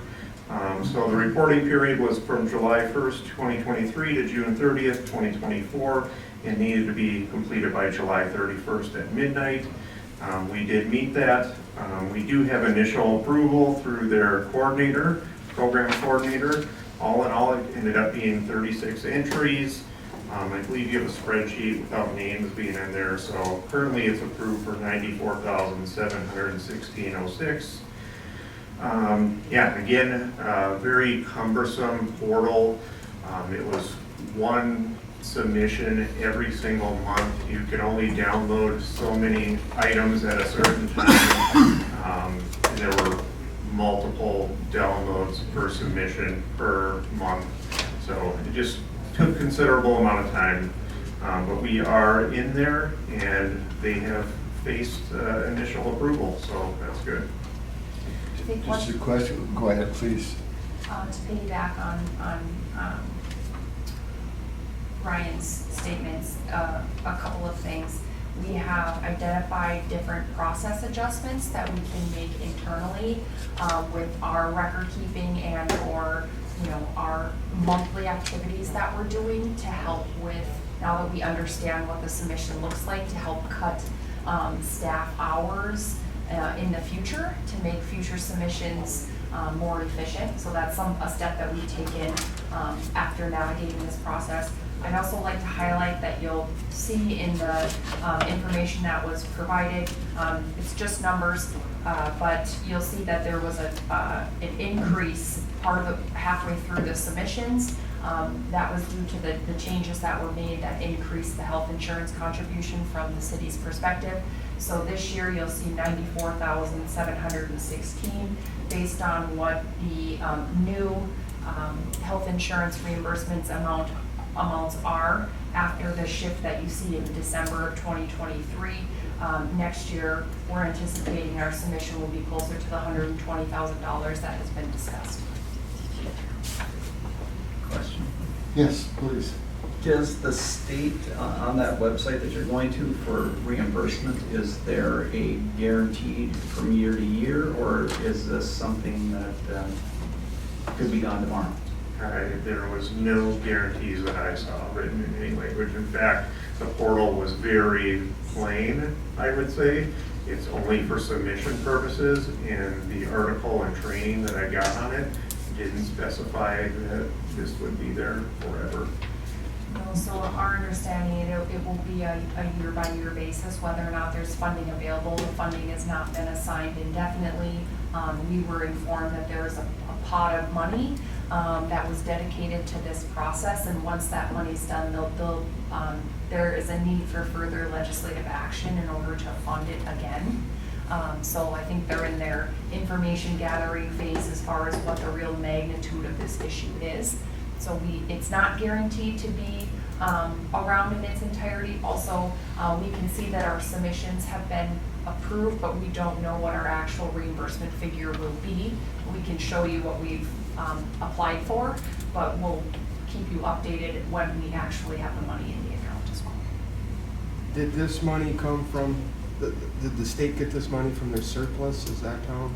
So the reporting period was from July 1st, 2023 to June 30th, 2024, and needed to be completed by July 31st at midnight. We did meet that. We do have initial approval through their coordinator, program coordinator. All in all, it ended up being 36 entries. I believe you have a spreadsheet without names being in there, so currently it's approved for $94,716.06. Yeah, again, very cumbersome portal. It was one submission every single month. You could only download so many items at a certain time. And there were multiple downloads per submission per month. So it just took considerable amount of time. But we are in there and they have faced initial approval, so that's good. Just a question, go ahead, please. To piggyback on Ryan's statements, a couple of things. We have identified different process adjustments that we can make internally with our record keeping and or our monthly activities that we're doing to help with, now that we understand what the submission looks like, to help cut staff hours in the future to make future submissions more efficient. So that's a step that we've taken after navigating this process. I'd also like to highlight that you'll see in the information that was provided, it's just numbers, but you'll see that there was an increase halfway through the submissions. That was due to the changes that were made that increased the health insurance contribution from the city's perspective. So this year you'll see $94,716 based on what the new health insurance reimbursements amounts are after the shift that you see in December of 2023. Next year, we're anticipating our submission will be closer to the $120,000 that has been discussed. Question. Yes, please. Does the state, on that website that you're going to for reimbursement, is there a guaranteed from year to year, or is this something that could be gone tomorrow? There was no guarantees that I saw written in any language. In fact, the portal was very plain, I would say. It's only for submission purposes, and the article and training that I got on it didn't specify that this would be there forever. No, so our understanding, it will be a year-by-year basis, whether or not there's funding available. The funding has not been assigned indefinitely. We were informed that there is a pot of money that was dedicated to this process, and once that money's done, there is a need for further legislative action in order to fund it again. So I think they're in their information gathering phase as far as what the real magnitude of this issue is. So it's not guaranteed to be around in its entirety. Also, we can see that our submissions have been approved, but we don't know what our actual reimbursement figure will be. We can show you what we've applied for, but we'll keep you updated when we actually have the money in the account as well. Did this money come from, did the state get this money from their surplus? Is that how?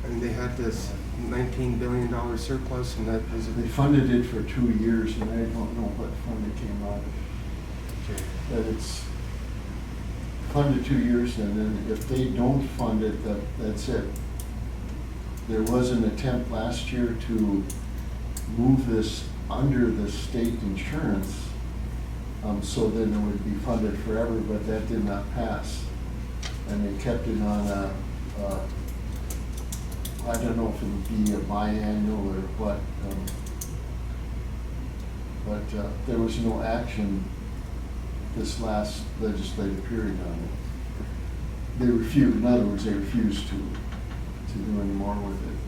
I mean, they had this $19 billion surplus, and that was. They funded it for 2 years, and I don't know what fund it came out of. Okay. But it's funded 2 years, and then if they don't fund it, that's it. There was an attempt last year to move this under the state insurance, so then it would be funded forever, but that did not pass. And they kept it on I don't know if it would be a biannual or what, but there was no action this last legislative period on it. They refused, in other words, they refused to do any more with it.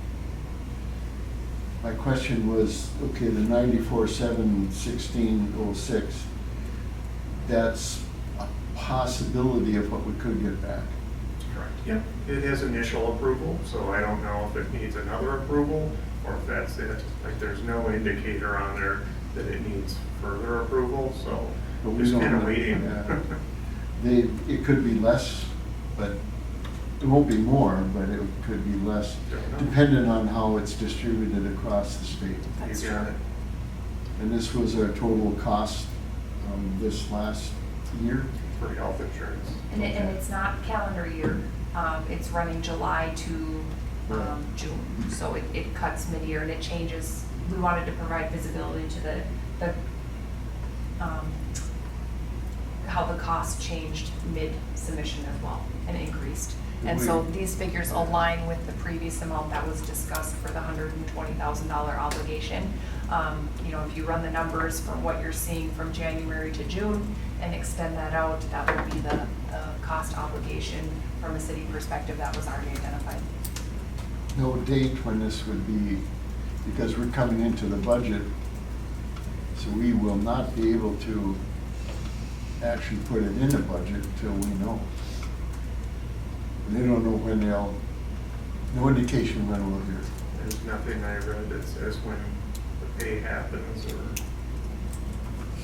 My question was, okay, the 94,716.06, that's a possibility of what we could get back. correct? Yep, it has initial approval, so I don't know if it needs another approval or if that's it. Like, there's no indicator on there that it needs further approval, so But we just don't kind of know. waiting. Yeah. It could be less, but it won't be more, but it could be less, Don't know. depending on how it's distributed across the state. You got it. And this was our total cost this last year. For health insurance. And it's not calendar year, it's running July to Right. June, so it cuts mid-year and it changes. We wanted to provide visibility to the how the cost changed mid-submission as well and increased. And so these figures align with the previous amount that was discussed for the $120,000 obligation. You know, if you run the numbers from what you're seeing from January to June and extend that out, that would be the cost obligation from a city perspective that was already identified. No date when this would be, because we're coming into the budget, so we will not be able to actually put it in the budget till we know. They don't know when no indication when we'll hear. There's nothing I read that says when the pay happens or.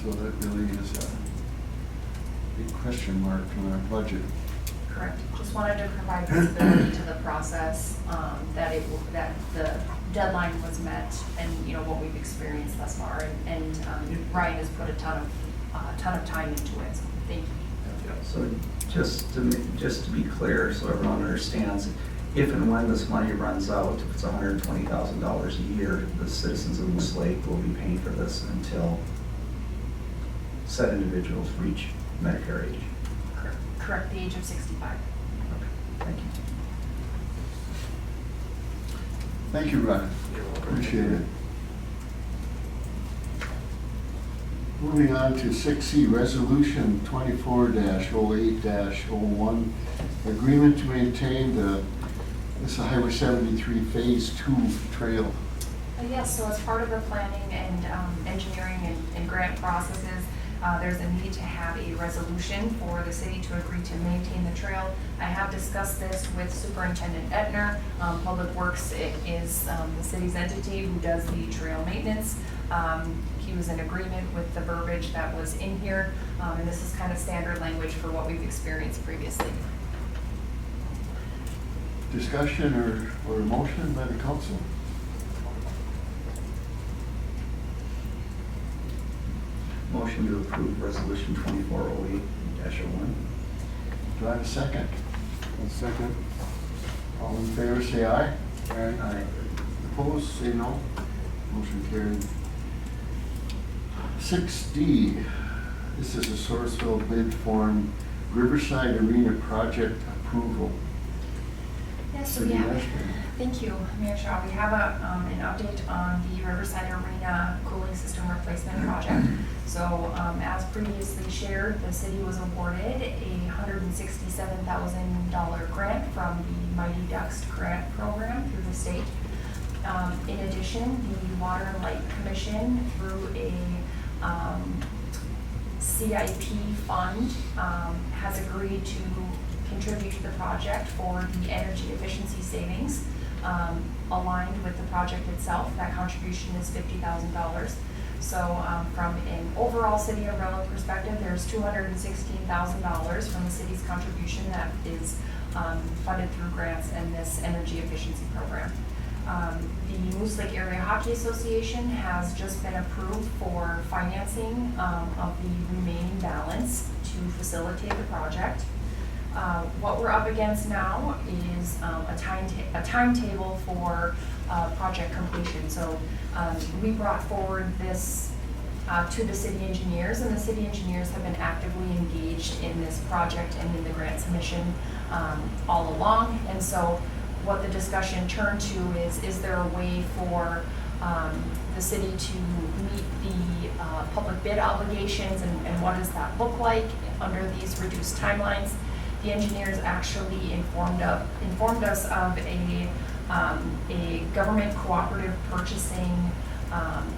So that really is a big question mark in our budget. Correct. Just wanted to provide visibility to the process, that the deadline was met and, you know, what we've experienced thus far. And Ryan has put a ton of time into it, so thank you. So just to be clear, so everyone understands, if and when this money runs out, if it's $120,000 a year, the citizens of Moose Lake will be paying for this until said individuals reach Medicare age. Correct, the age of 65. Okay, thank you. Thank you, Ryan. You're welcome. Appreciate it. Moving on to 6C, Resolution 24-08-01, agreement to maintain this is Highway 73 Phase 2 trail. Yes, so as part of the planning and engineering and grant processes, there's a need to have a resolution for the city to agree to maintain the trail. I have discussed this with Superintendent Etner. Public Works is the city's entity who does the trail maintenance. He was in agreement with the verbiage that was in here, and this is kind of standard language for what we've experienced previously. Discussion or motion by the council? Motion to approve resolution 2408-01. Do I have a second? A second. All in favor, say aye. Aye. Opposed, say no. Motion carried. 6D, this is a Sourceville bid form, Riverside Arena project approval. Yes, so City we have, Manager. thank you, Mayor Shaw. We have an update on the Riverside Arena cooling system replacement project. So as previously shared, the city was awarded a $167,000 grant from the Mighty Ducks grant program through the state. In addition, the Water and Light Commission, through a CIP fund, has agreed to contribute to the project for the energy efficiency savings aligned with the project itself. That contribution is $50,000. So from an overall city umbrella perspective, there's $216,000 from the city's contribution that is funded through grants and this energy efficiency program. The Moose Lake Area Hockey Association has just been approved for financing of the remaining balance to facilitate the project. What we're up against now is a timetable for project completion. So we brought forward this to the city engineers, and the city engineers have been actively engaged in this project and in the grant submission all along. And so what the discussion turned to is there a way for the city to meet the public bid obligations, and what does that look like under these reduced timelines? The engineers actually informed us of a government cooperative purchasing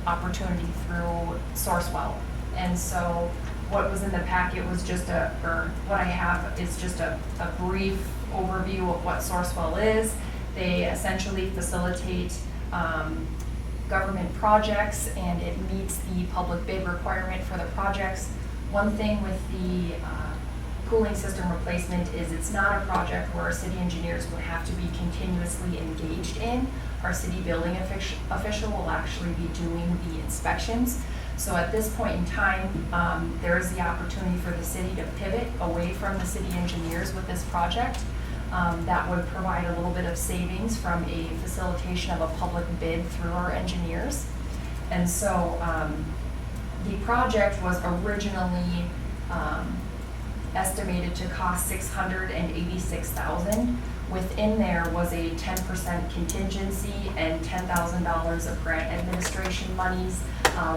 opportunity through Sourcewell. And so what was in the packet was just or what I have is just a brief overview of what Sourcewell is. They essentially facilitate government projects, and it meets the public bid requirement for the projects. One thing with the cooling system replacement is it's not a project where our city engineers would have to be continuously engaged in. Our city building official will actually be doing the inspections. So at this point in time, there is the opportunity for the city to pivot away from the city engineers with this project. That would provide a little bit of savings from a facilitation of a public bid through our engineers. And so the project was originally estimated to cost $686,000. Within there was a 10% contingency and $10,000 of grant administration monies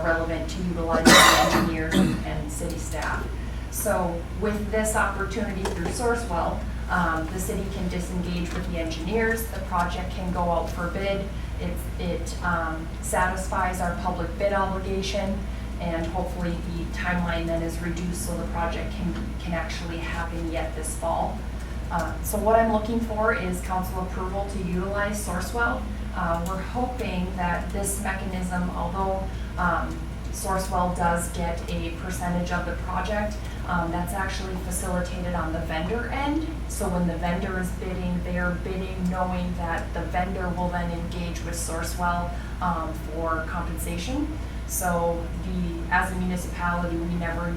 relevant to utilizing the engineers and city staff. So with this opportunity through Sourcewell, the city can disengage with the engineers, the project can go out for bid, it satisfies our public bid obligation, and hopefully the timeline then is reduced so the project can actually happen yet this fall. So what I'm looking for is council approval to utilize Sourcewell. We're hoping that this mechanism, although Sourcewell does get a percentage of the project, that's actually facilitated on the vendor end. So when the vendor is bidding, they are bidding knowing that the vendor will then engage with Sourcewell for compensation. So as a municipality, we never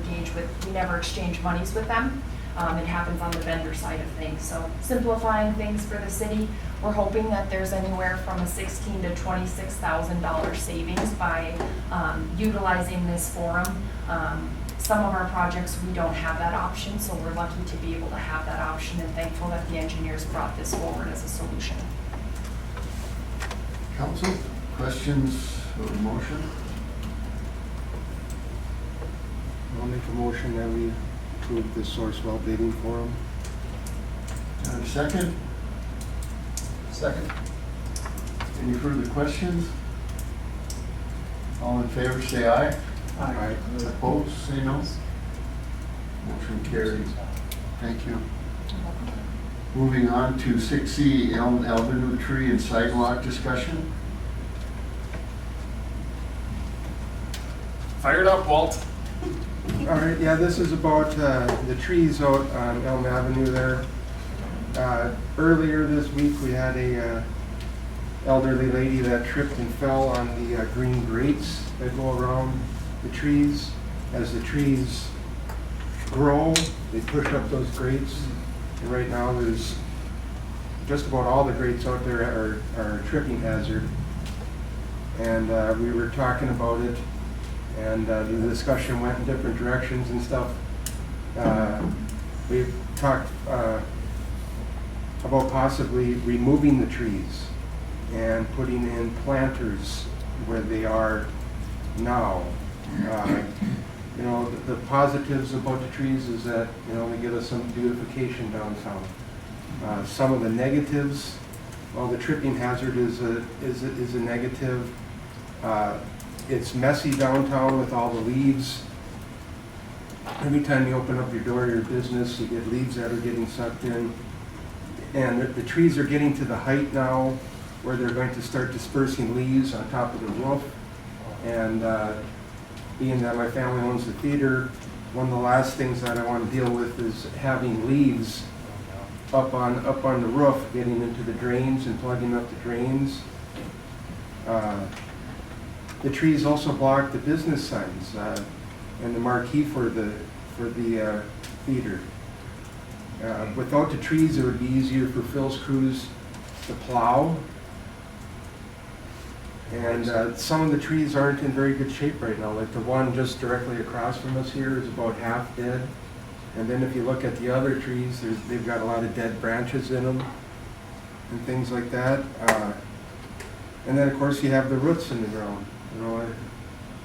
exchange monies with them. It happens on the vendor side of things. So simplifying things for the city, we're hoping that there's anywhere from a $16,000 to $26,000 savings by utilizing this forum. Some of our projects, we don't have that option, so we're lucky to be able to have that option and thankful that the engineers brought this forward as a solution. Council, questions or motion? I'll make a motion that we approve the Sourcewell bidding forum. And a second? Second. Any further questions? All in favor, say aye. Aye. Opposed, say no. Motion carries. Thank you. Moving on to 6C, Elm Avenue tree and sidewalk discussion. Fired up, Walt. All right, yeah, this is about the trees out on Elm Avenue there. Earlier this week, we had a elderly lady that tripped and fell on the green grates that go around the trees. As the trees grow, they push up those grates. And right now, there's just about all the grates out there are a tripping hazard. And we were talking about it, and the discussion went in different directions and stuff. We've talked about possibly removing the trees and putting in planters where they are now. You know, the positives about the trees is that, you know, they give us some beautification downtown. Some of the negatives, well, the tripping hazard is a negative. It's messy downtown with all the leaves. Every time you open up your door to your business, you get leaves that are getting sucked in. And the trees are getting to the height now where they're going to start dispersing leaves on top of the roof. And being that my family owns the theater, one of the last things that I want to deal with is having leaves up on the roof, getting into the drains and plugging up the drains. The trees also block the business signs and the marquee for the theater. Without the trees, it would be easier for Phil's crews to plow. And some of the trees aren't in very good shape right now. Like the one just directly across from us here is about half dead. And then if you look at the other trees, they've got a lot of dead branches in them and things like that. And then of course you have the roots in the ground. You know,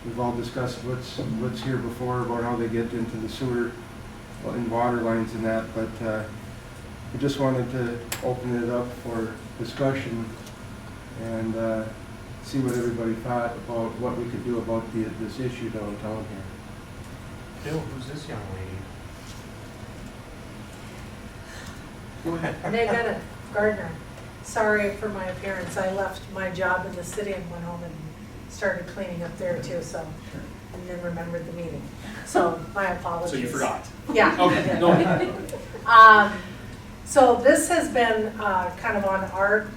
we've all discussed what's here before about how they get into the sewer and water lines and that, but I just wanted to open it up for discussion and see what everybody thought about what we could do about this issue downtown here. Bill, who's this young lady? Go ahead. Megan Gardner. Sorry for my appearance. I left my job in the city and went home and started cleaning up there too, so, and then remembered the meeting. So my apologies. So you forgot? Yeah. Okay, no. So this has been kind of on our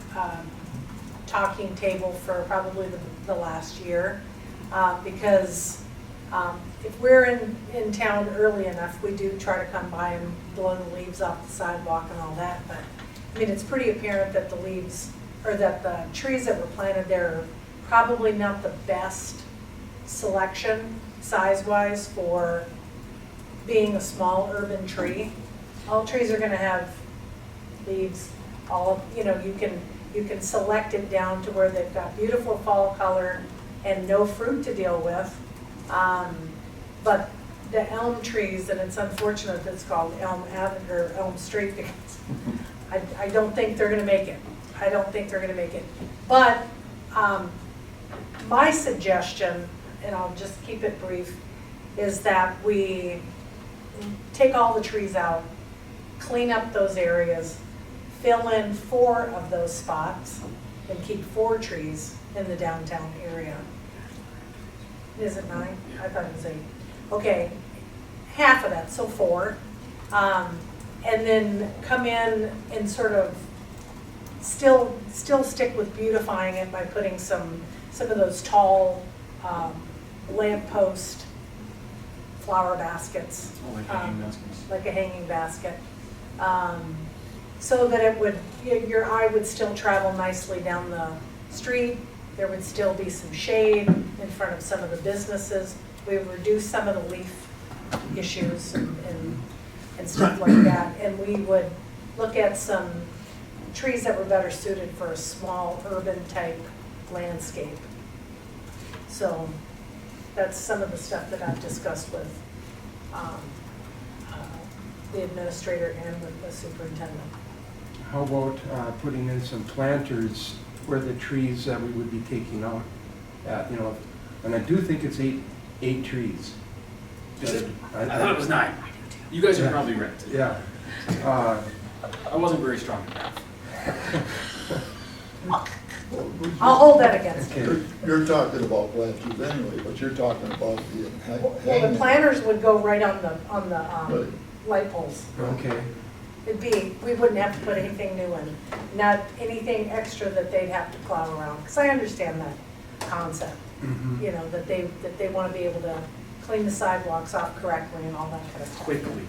talking table for probably the last year, because if we're in town early enough, we do try to come by and blow the leaves off the sidewalk and all that, but I mean, it's pretty apparent that the leaves, or that the trees that were planted there are probably not the best selection size-wise for being a small urban tree. All trees are gonna have leaves, all, you know, you can select it down to where they've got beautiful fall color and no fruit to deal with. But the elm trees, and it's unfortunate that it's called Elm Avenue or Elm Street, because I don't think they're gonna make it. I don't think they're gonna make it. But my suggestion, and I'll just keep it brief, is that we take all the trees out, clean up those areas, fill in 4 of those spots, and keep 4 trees in the downtown area. Is it 9? I thought it was 8. Okay, half of that, so 4. And then come in and sort of still stick with beautifying it by putting some of those tall lamppost flower baskets. Oh, like hanging baskets. Like a hanging basket. So that it would, your eye would still travel nicely down the street. There would still be some shade in front of some of the businesses. We would reduce some of the leaf issues and stuff like that. And we would look at some trees that were better suited for a small urban type landscape. So that's some of the stuff that I've discussed with the administrator and with the superintendent. How about putting in some planters where the trees that we would be taking out, you know, and I do think it's eight trees. Is it? I thought it was 9. You guys are probably right. Yeah. I wasn't very strong in math. I'll hold that against you. Okay. You're talking about planters anyway, but you're talking about the Well, the hanging. planters would go right on the Right. light poles. Okay. We wouldn't have to put anything new in, not anything extra that they'd have to plow around, because I understand that concept. Mhm. You know, that they want to be able to clean the sidewalks off correctly and all that kind of stuff. Quickly,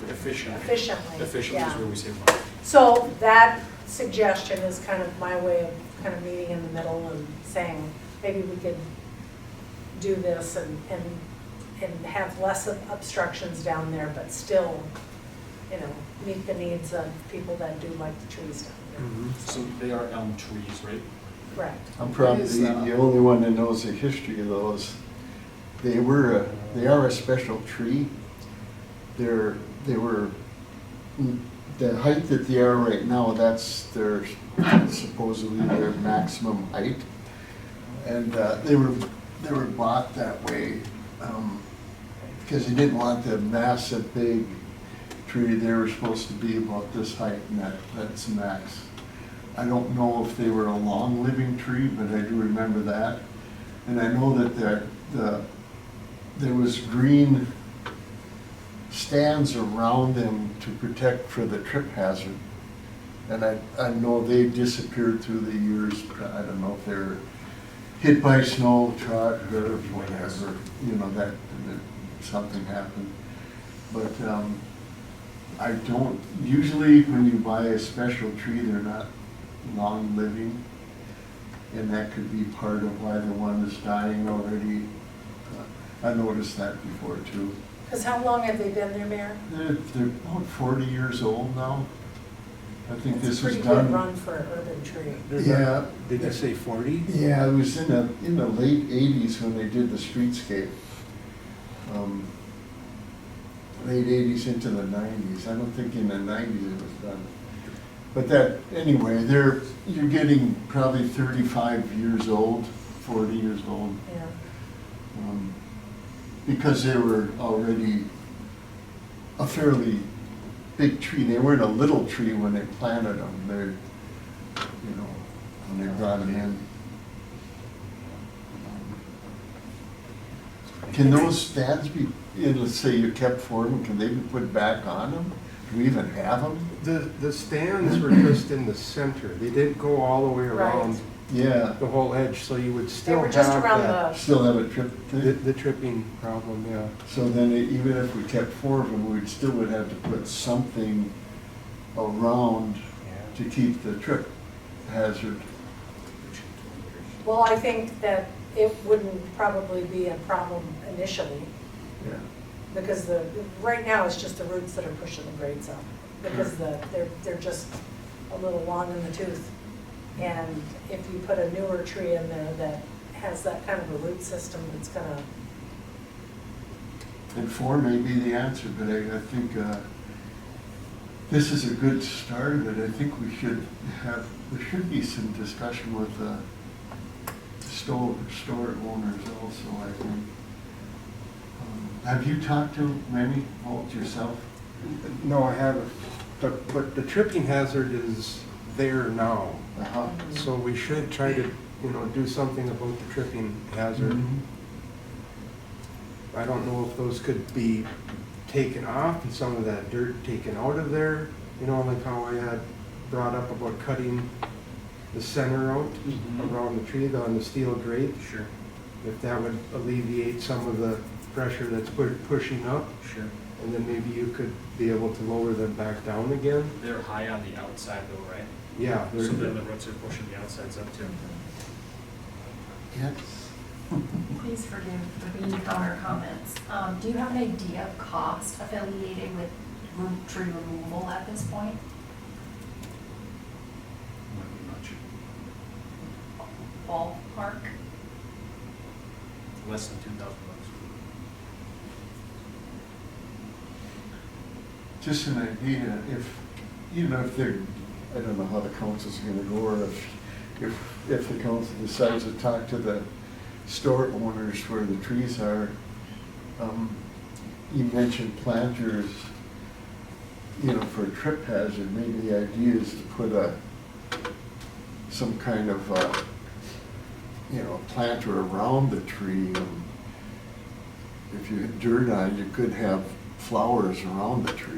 efficiently. Efficiently, Efficiently yeah. is where we save money. So that suggestion is kind of my way of kind of meeting in the middle and saying, maybe we could do this and have less of obstructions down there, but still, you know, meet the needs of people that do like the trees down Mhm. So they are elm trees, right? there. Correct. I'm probably the only one that knows the history of those. They are a special tree. They were, the height that they are right now, that's their, supposedly their maximum height. And they were bought that way because they didn't want the massive big tree. They were supposed to be about this height, and that's max. I don't know if they were a long living tree, but I do remember that. And I know that there was green stands around them to protect for the trip hazard. And I know they disappeared through the years. I don't know if they were hit by snow, trod, or whatever, you know, that something happened. But I don't, usually when you buy a special tree, they're not long living. And that could be part of why the one is dying already. I noticed that before too. Because how long have they been there, Mayor? They're about 40 years old now. I think It's this a was pretty good done. run for an urban tree. Yeah. Did you say 40? Yeah, it was in the late 80s when they did the streetscape. Late 80s into the 90s. I don't think in the 90s it was done. But that, anyway, you're getting probably 35 years old, 40 years old. Yeah. because they were already a fairly big tree. They weren't a little tree when they planted them. They're, you know, when they brought them in. Can those stands be, let's say you kept for them, can they be put back on them? Do we even have them? The stands were just in the center. They didn't go all the way around Right. Yeah, the whole edge, so you would They still were have just around that, still have a trip the, thing? the tripping problem, yeah. So then even if we kept 4 of them, we still would have to put something around to keep the trip hazard. Well, I think that it wouldn't probably be a problem initially, Yeah. because right now it's just the roots that are pushing the grades up. Because they're just a little long in the tooth. And if you put a newer tree in there that has that kind of a root system, it's gonna, And 4 may be the answer, but I think this is a good start of it. I think there should be some discussion with store owners also, I think. Have you talked to many, Walt, yourself? No, I haven't, but the tripping hazard is there now. Uh-huh. So we should try to, do something about the tripping hazard. Mhm. I don't know if those could be taken off and some of that dirt taken out of there, like how I had brought up about cutting the center out around the tree, on the steel grate. Sure, If that would alleviate some of the pressure that's pushing up, sure. and then maybe you could be able to lower them back down again. They're high on the outside though, right? Yeah, So then the roots are pushing the outsides up too. Yes. Please forgive the bean counter comments. Do you have an idea of cost affiliated with root tree removal at this point? Might be much. Ballpark? Less than $2,000. Just an idea, if they're, I don't know how the council's gonna go, or if the council decides to talk to the store owners where the trees are. You mentioned planters, for a trip hazard, maybe the idea is to put some kind of, planter around the tree. And if you had dirt on it, you could have flowers around the tree.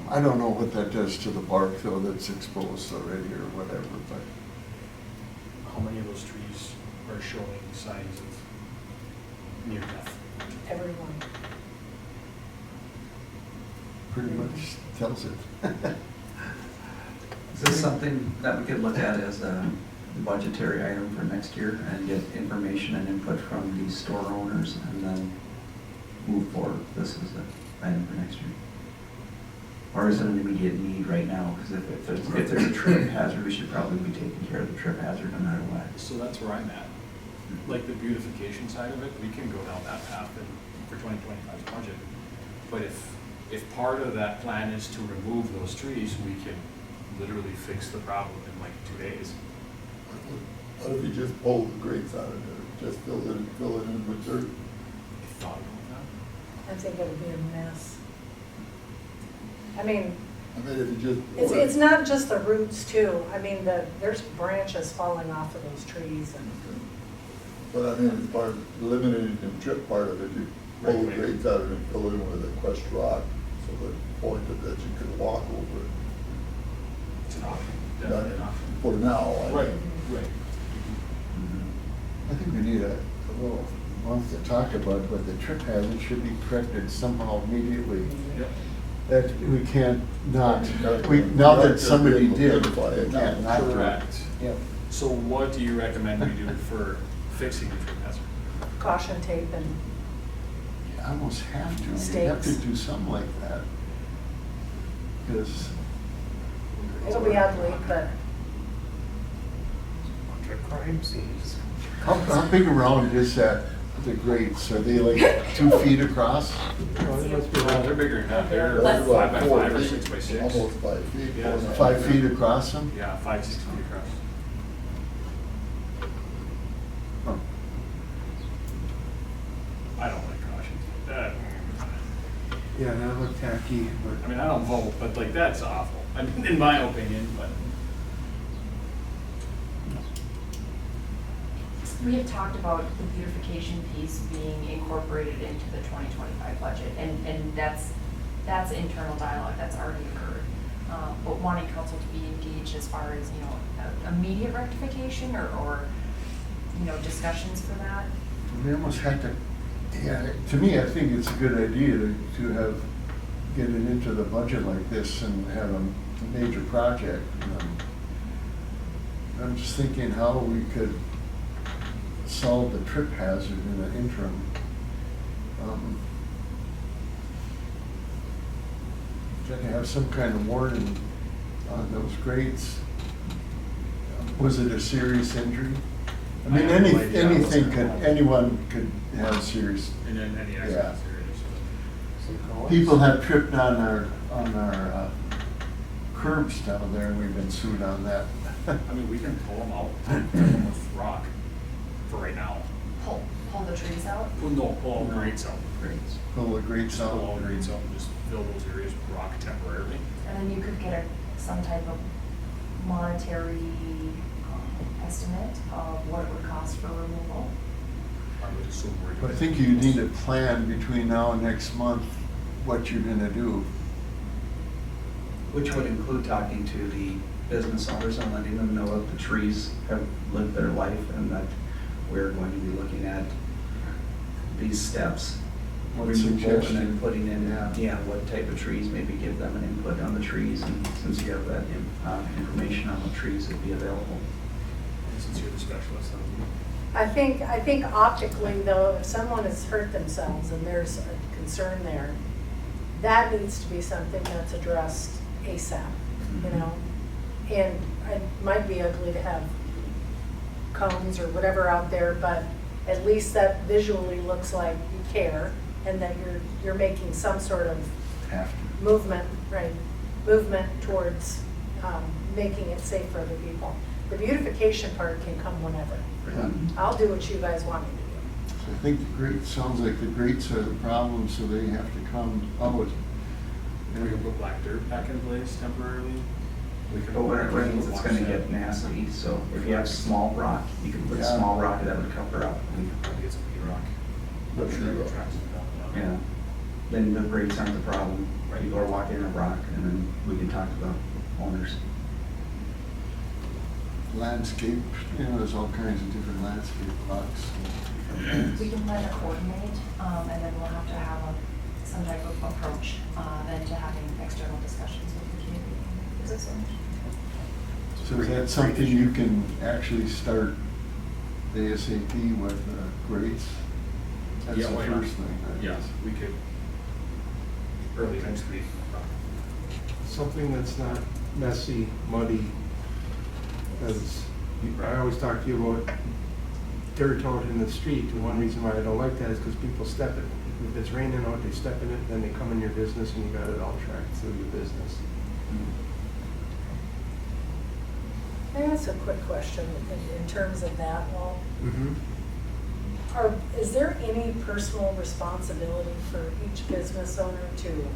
I don't know what that does to the bark though that's exposed already or whatever, but How many of those trees are showing signs of near death? everyone. pretty much tells it. Is this something that we could look at as a budgetary item for next year and get information and input from these store owners and then move forward? This is an item for next year. Or is it an immediate need right now? Because if there's a trip hazard, we should probably be taking care of the trip hazard no matter what. So that's where I'm at. Like the beautification side of it, we can go down that path for 2025's budget. But if part of that plan is to remove those trees, we can literally fix the problem in like 2 days. What if you just pull the grates out of there, just fill it in with dirt? I thought about that. I think it would be a mess. I mean, I mean, if you just. it's not just the roots too. I mean, there's branches falling off of those trees and. But I mean, as far as eliminating the trip part of it, you pull the Right. grates out of it and fill it in with a crushed rock, so the point of that you could walk over it. It's an option, Not definitely an option. For now, I Right, mean. right. I think we need a little month to talk about, but the trip hazard should be corrected somehow immediately. Yep. That we can't not, We- now that somebody did, Identify it we now. can't not do it. Correct. Yep. So what do you recommend we do for fixing the trip hazard? Caution tape and, You almost have to, you have to Stakes. do something like that. Because it'll be ugly, but Crime scenes. how big around is that, the grates? Are they like 2 feet across? Oh, it must be They're bigger than that, they're That's 5 by about 4 5 or feet, 6 by 6. Almost 5 feet. Yeah, 5 feet across them? Yeah, 5, 6 feet across. Huh. Yeah, that looked tacky, but. I mean, I don't vote, but like, that's awful, I mean, in my opinion, but. We have talked about the beautification piece being incorporated into the 2025 budget, and that's internal dialogue that's already occurred. But wanting council to be engaged as far as, immediate rectification or discussions for that. We almost had to, yeah, to me, I think it's a good idea to have, get it into the budget like this and have a major project. I'm just thinking how we could solve the trip hazard in the interim. Try to have some kind of warning on those grates. Was it a serious injury? I mean, I have no idea. anything could, anyone could have serious. And then any Yeah. accidents there People have tripped on our curbs down there, and we've been sued on that. I mean, we can pull them out, fill them with rock for right now. Pull the trees out. No, pull all the grates out. Pull the grates Just pull all out. the grates out and just fill those areas with rock temporarily. And then you could get some type of monetary estimate of what it would cost for removal. I would assume we're doing. I think you need a plan between now and next month, what you're gonna do. Which would include talking to the business owners and letting them know that the trees have lived their life and that we're going to be looking at these steps. What Removal and then suggestion? putting in, Yeah. what type of trees, maybe give them an input on the trees, and since you have that information on what trees would be available. And since you're the specialist, I think optically though, if someone has hurt themselves and there's a concern there, that needs to be something that's addressed ASAP, And it might be ugly to have cones or whatever out there, but at least that visually looks like you care and that you're making some sort of Have to. movement, right, movement towards making it safe for other people. The beautification part can come whenever. I'll do what you guys want me to do. So I think the grates, sounds like the grates are the problem, so they have to come out. we can put black dirt back in place temporarily. We can. But when it rains, it's gonna get nasty, so if you have small rock, you can put Yeah. small rock that would cover up. We could probably get some P-rock. But I'm sure P-rock. it tracks it down. Yeah, then the grates aren't the problem, people are walking in a rock, and then we can talk to the owners. Landscape, there's all kinds of different landscape blocks. We can let it coordinate, and then we'll have to have some type of approach, then to having external discussions with the community. Business owners. So is that something you can actually start ASAP with grates? That's Yeah, the why not? first thing. I Yeah, guess. we could, early next week. Something that's not messy, muddy, because I always talk to you about dirt out in the street, and one reason why I don't like that is because people step in it. If it's raining out, they step in it, then they come in your business and you got it all tracked through your business. May I ask a quick question in terms of that, Walt? Is there any personal responsibility for each business owner to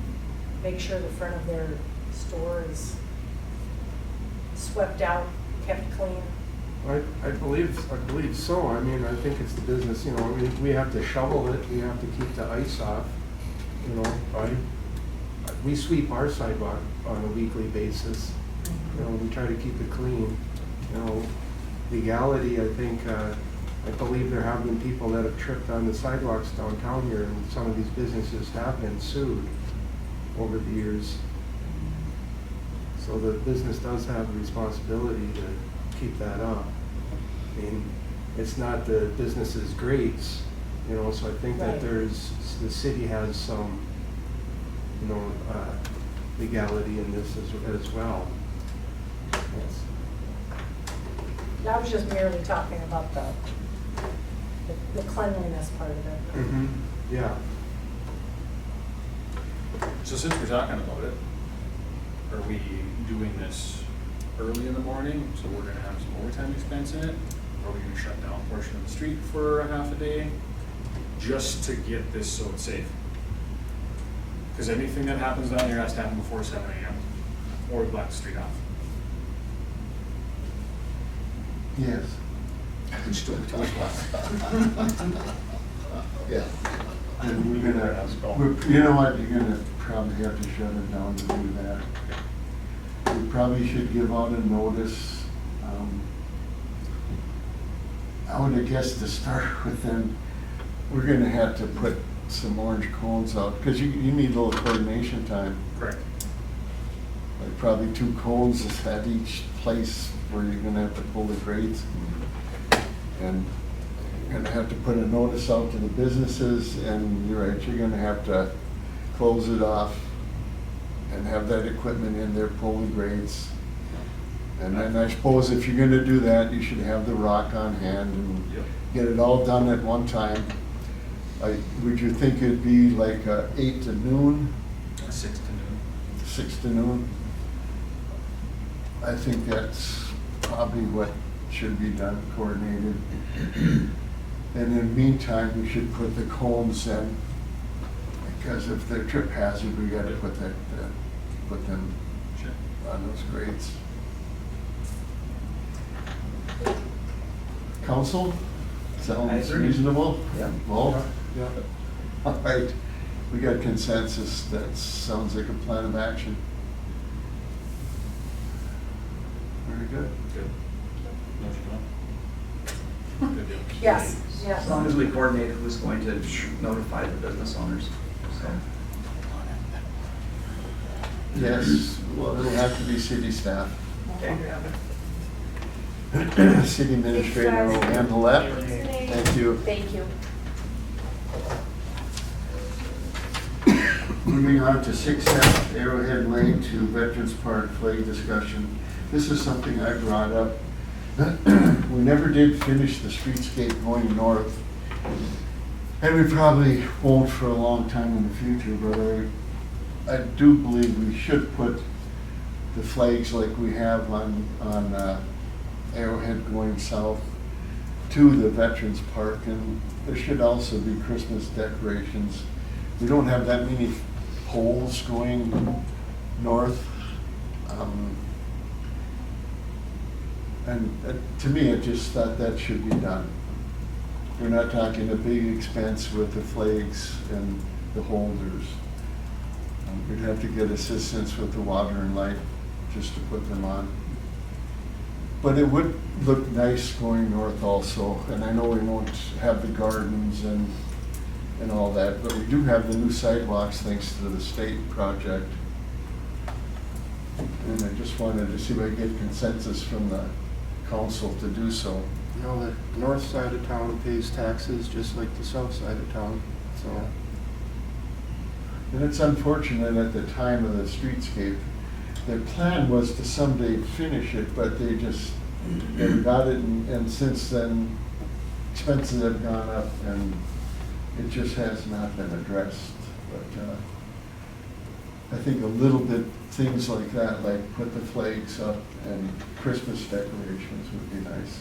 make sure the front of their store is swept out, kept clean? I believe so. I mean, I think it's the business, we have to shovel it, we have to keep the ice off, we sweep our sidewalk on a weekly basis. We try to keep it clean. Legality, I believe there have been people that have tripped on the sidewalks downtown here, and some of these businesses have been sued over the years. So the business does have a responsibility to keep that up. I mean, it's not the business's grates, so I think that Right. the city has some, legality in this as well. Yes. I was just merely talking about the cleanliness part of it. Yeah. So since we're talking about it, are we doing this early in the morning, so we're gonna have some overtime expense in it? Or are we gonna shut down a portion of the street for a half a day, just to get this so it's safe? Because anything that happens down there has to happen before 7 AM, or we block the street off. Yes. Yeah. And we're gonna, you know what, you're gonna probably have to shut it down to do that. We probably should give out a notice. I would have guessed to start with them, we're gonna have to put some orange cones out, because you need a little coordination time. Correct. Like probably 2 cones at each place where you're gonna have to pull the grates. And you're gonna have to put a notice out to the businesses, and you're right, you're gonna have to close it off and have that equipment in there pulling grates. And then I suppose if you're gonna do that, you should have the rock on hand and Yep. get it all done at one time. Would you think it'd be like 8 to noon, 6 to noon. 6 to noon? I think that's probably what should be done, coordinated. And in the meantime, we should put the cones in, because if they're trip hazard, we gotta put them Sure. on those grates. Council, I sounds agree. reasonable? Yeah. Well, Yeah. all right, we got consensus, that sounds like a plan of action. Very good. Good. Motion done. Good deal. Yes, yes. As long as we coordinate who's going to notify the business owners, so. Yes, well, it'll have to be city staff. Okay. City administrator will handle that. Thank you. Thank you. Moving on to 6F Arrowhead Lane to Veterans Park flag discussion. This is something I brought up. We never did finish the streetscape going north. And we probably won't for a long time in the future, but I do believe we should put the flags like we have on Arrowhead going south to the Veterans Park, and there should also be Christmas decorations. We don't have that many poles going north. And to me, I just thought that should be done. We're not talking a big expense with the flags and the holders. We'd have to get assistance with the water and light just to put them on. But it would look nice going north also, and I know we won't have the gardens and all that, but we do have the new sidewalks thanks to the state project. And I just wanted to see if I could get consensus from the council to do so. You know, the north side of town pays taxes just like the south side of town, so. And it's unfortunate at the time of the streetscape, their plan was to someday finish it, but they just never got it, and since then, expenses have gone up, and it just has not been addressed. But I think a little bit, things like that, like put the flags up and Christmas decorations would be nice.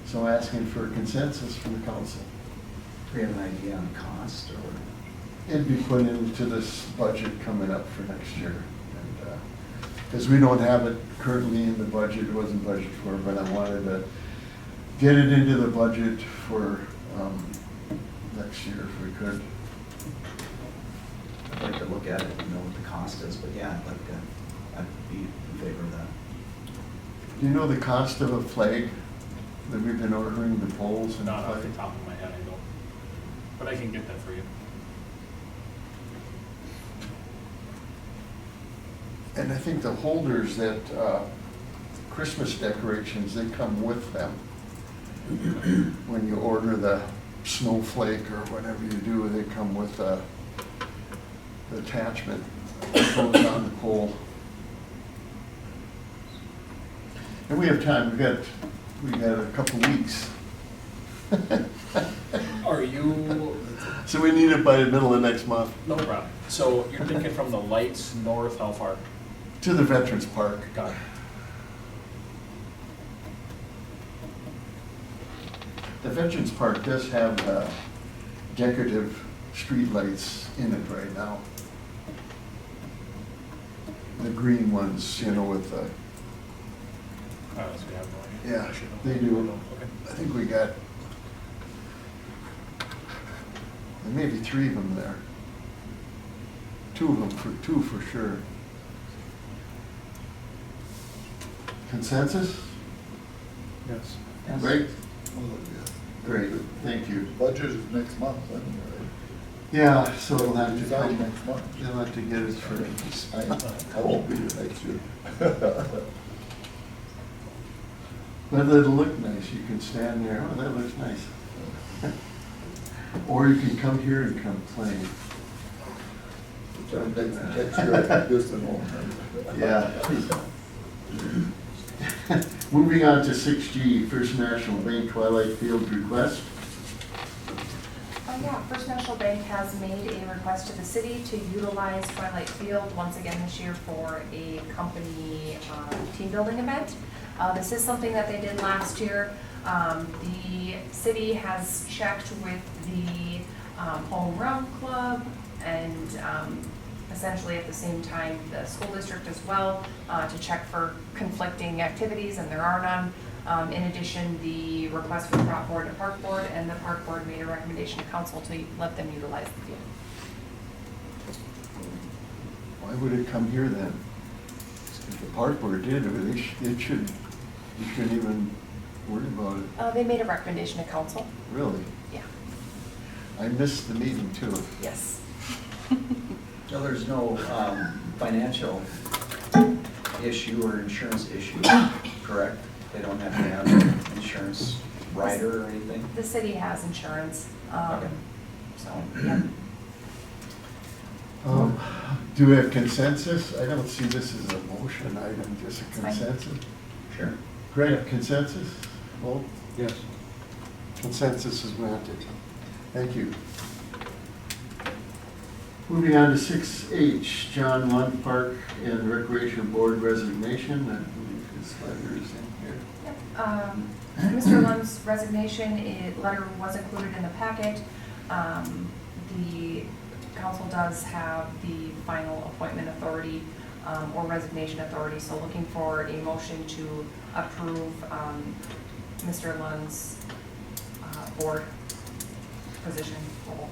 So asking for consensus from the council. Do we have an idea on cost or? It'd be put into this budget coming up for next year. Because we don't have it currently in the budget, it wasn't budgeted for, but I wanted to get it into the budget for next year if we could. I'd like to look at it and know what the cost is, but yeah, I'd be in favor of that. Do you know the cost of a flag that we've been ordering, the poles and Not off the flag? top of my head, I don't. But I can get that for you. And I think the holders that, Christmas decorations, they come with them. When you order the snowflake or whatever you do, they come with the attachment that goes on the pole. And we have time, we got a couple weeks. Are you, So we need it by the middle of next month. no problem. So you're thinking from the lights north, how far? To the Veterans Park. Got it. The Veterans Park does have decorative streetlights in it right now. The green ones, you know, with the, So you have no idea? yeah, I should know. they do. Okay. I think we got, there may be 3 of them there. 2 of them, two for sure. Consensus? Yes. Great, Oh, yeah. great, thank you. Budget is next month, anyway. Yeah, so they'll have to Decide come, next month. they'll have to get it for, I won't be here next year. but it'll look nice, you can stand there, oh, that looks nice. Or you can come here and complain. Next year, I can do some more. Yeah. Moving on to 6G, First National Bank Twilight Field request. Yeah, First National Bank has made a request to the city to utilize Twilight Field once again this year for a company team building event. This is something that they did last year. The city has checked with the Home Run Club and essentially at the same time the school district as well to check for conflicting activities, and there are none. In addition, the request was brought forward to Park Board, and the Park Board made a recommendation to council to let them utilize the field. Why would it come here then? If the park board did it, it should, you shouldn't even worry about it, They made a recommendation to council. really. Yeah. I missed the meeting too. Yes. So there's no financial issue or insurance issue, correct? They don't have to have an insurance rider or anything? The city has insurance, Okay. so, yeah. Do we have consensus? I don't see this as a motion item, just a It's fine. consensus. Sure. Greg, consensus? Vote? Yes. Consensus is granted. Thank you. Moving on to 6H, John Lund Park and Recreation Board resignation. I believe his letter is in here. Mr. Lund's resignation, letter was included in the packet. The council does have the final appointment authority or resignation authority, so looking for a motion to approve Mr. Lund's board position role.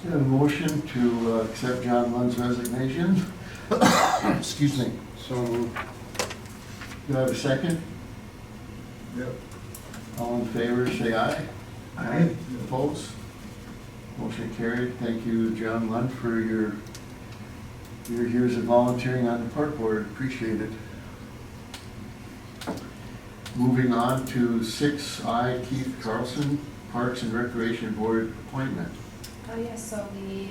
A motion to accept John Lund's resignation. Excuse me. So moved. Do I have a second? Yep. All in favor, say aye. Aye. Opposed? Motion carried. Thank you, John Lund, for your years of volunteering on the park board. Appreciate it. Moving on to 6I, Keith Carlson, Parks and Recreation Board appointment. Yes, so the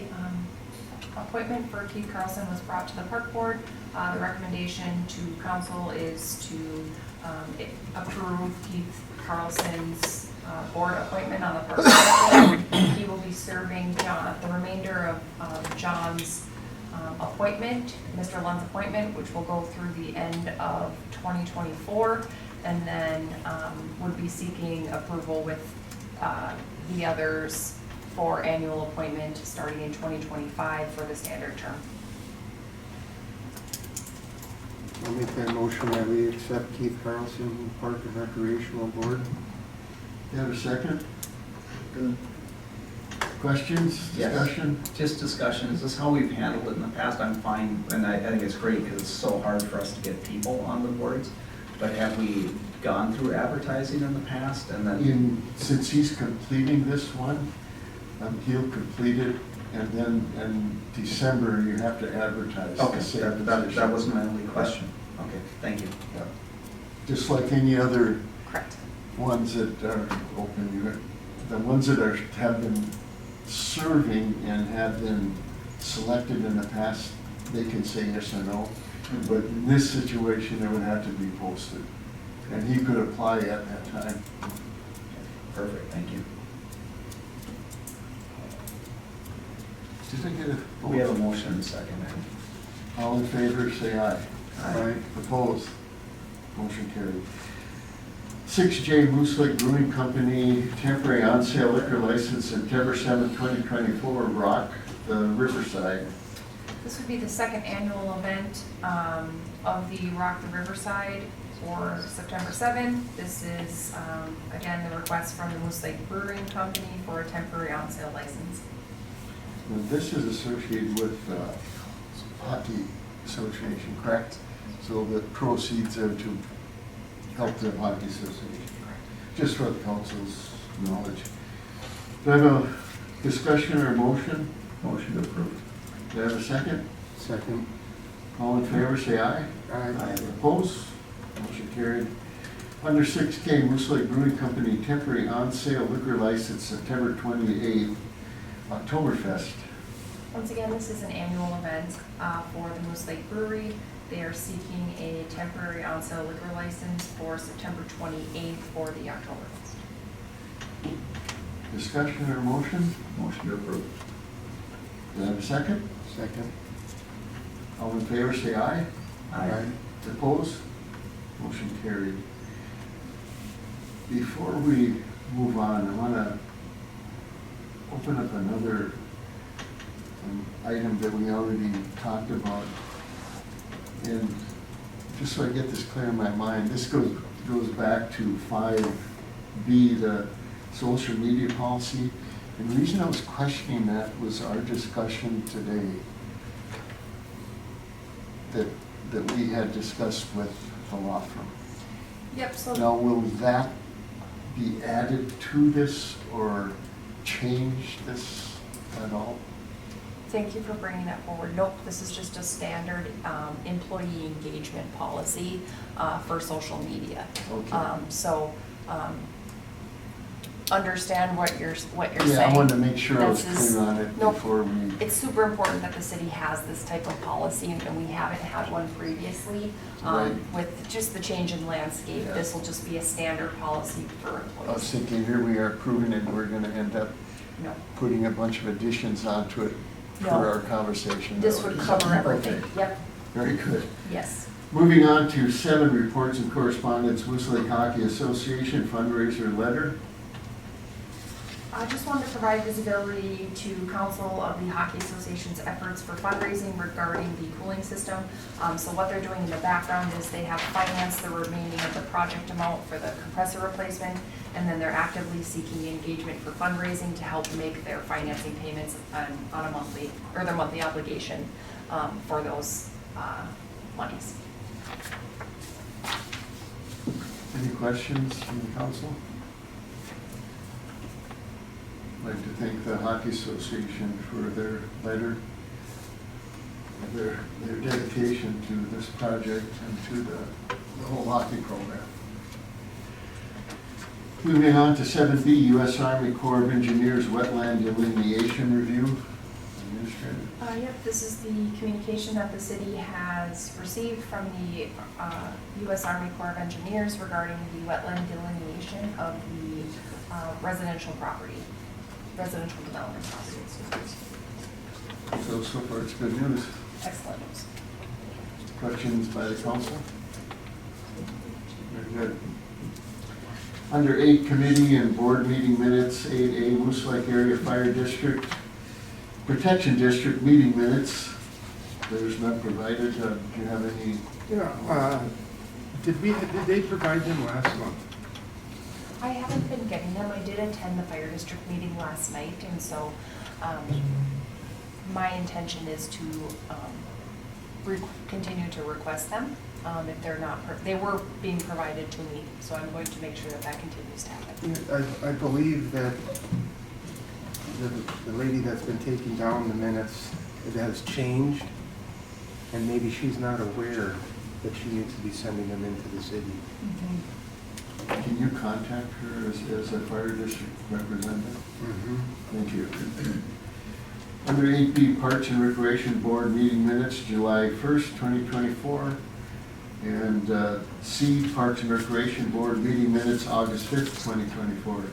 appointment for Keith Carlson was brought to the park board. The recommendation to council is to approve Keith Carlson's board appointment on the park board. He will be serving the remainder of John's appointment, Mr. Lund's appointment, which will go through the end of 2024, and then would be seeking approval with the others for annual appointment starting in 2025 for the standard term. I'll make that motion that we accept Keith Carlson, Park and Recreational Board. You have a second? Good. Questions, Yes. discussion? Just discussion, is this how we've handled it in the past? I'm fine, and I think it's great because it's so hard for us to get people on the boards. But have we gone through advertising in the past and then? Since he's completing this one, he'll complete it, and then in December, you have to advertise Okay, the same that position. was my only question. Okay, thank you. Yeah. Just like any other Correct. ones that are open, the ones that have been serving and have been selected in the past, they can say yes or no. But in this situation, it would have to be posted, and he could apply at that time. Perfect, thank you. Did I get a? We have a motion and a second. All in favor, say aye. Aye. Opposed? Motion carried. 6J Moose Lake Brewing Company temporary on-sale liquor license, September 7th, 2024, Rock the Riverside. This would be the second annual event of the Rock the Riverside for September 7th. This is, again, the request from the Moose Lake Brewing Company for a temporary on-sale license. Now, this is associated with Hockey Association, correct? So the proceeds are to help the Hockey Association, just for the council's knowledge. Do I have a discussion or motion? Motion approved. Do I have a second? Second. All in favor, say aye. Aye. Opposed? Motion carried. Under 6K, Moose Lake Brewing Company temporary on-sale liquor license, September 28th, Oktoberfest. Once again, this is an annual event for the Moose Lake Brewery. They are seeking a temporary on-sale liquor license for September 28th for the Oktoberfest. Discussion or motion? Motion approved. Do I have a second? Second. All in favor, say aye. Aye. Opposed? Motion carried. Before we move on, I want to open up another item that we already talked about. And just so I get this clear in my mind, this goes back to 5B, the social media policy. And the reason I was questioning that was our discussion today that we had discussed with the law firm. Yep, so Now, will that be added to this or change this at all? thank you for bringing that forward. Nope, this is just a standard employee engagement policy for social media. Okay. Understand what you're saying. Yeah, I wanted to make sure I was This is- clear on it Nope. before we, It's super important that the city has this type of policy, and we haven't had one previously. Right. With just the change in landscape, Yeah. this will just be a standard policy for I was employees. thinking here we are approving it, we're gonna end up No, putting a bunch of additions onto it for No. our conversation. this would cover everything. Okay, Yep, very good. yes. Moving on to 7 reports and correspondence, Moose Lake Hockey Association fundraiser letter. I just wanted to provide visibility to council of the Hockey Association's efforts for fundraising regarding the cooling system. So what they're doing in the background is they have financed the remaining of the project amount for the compressor replacement, and then they're actively seeking engagement for fundraising to help make their financing payments on a monthly, or their monthly obligation for those monies. Any questions from the council? I'd like to thank the Hockey Association for their letter, their dedication to this project and to the whole hockey program. Moving on to 7B, U.S. Army Corps of Engineers Wetland Delineation Review. Administrator. Yep, this is the communication that the city has received from the U.S. Army Corps of Engineers regarding the wetland delineation of the residential development property. So far it's good news. Excellent news. Questions by the council? Very good. Under 8, committee and board meeting minutes, 8A, Moose Lake Area Fire District, Protection District meeting minutes. There's none provided. Do you have any? Yeah, did they provide them last month? I haven't been getting them. I did attend the fire district meeting last night, and so my intention is to continue to request them. If they're not, they were being provided to me, so I'm going to make sure that continues to happen. Yeah, I believe that the lady that's been taking down the minutes, it has changed, and maybe she's not aware that she needs to be sending them into the city. Can you contact her as a fire district representative? Thank you. Under 8B, Parks and Recreation Board meeting minutes, July 1st, 2024. And C, Parks and Recreation Board meeting minutes, August 5th, 2024.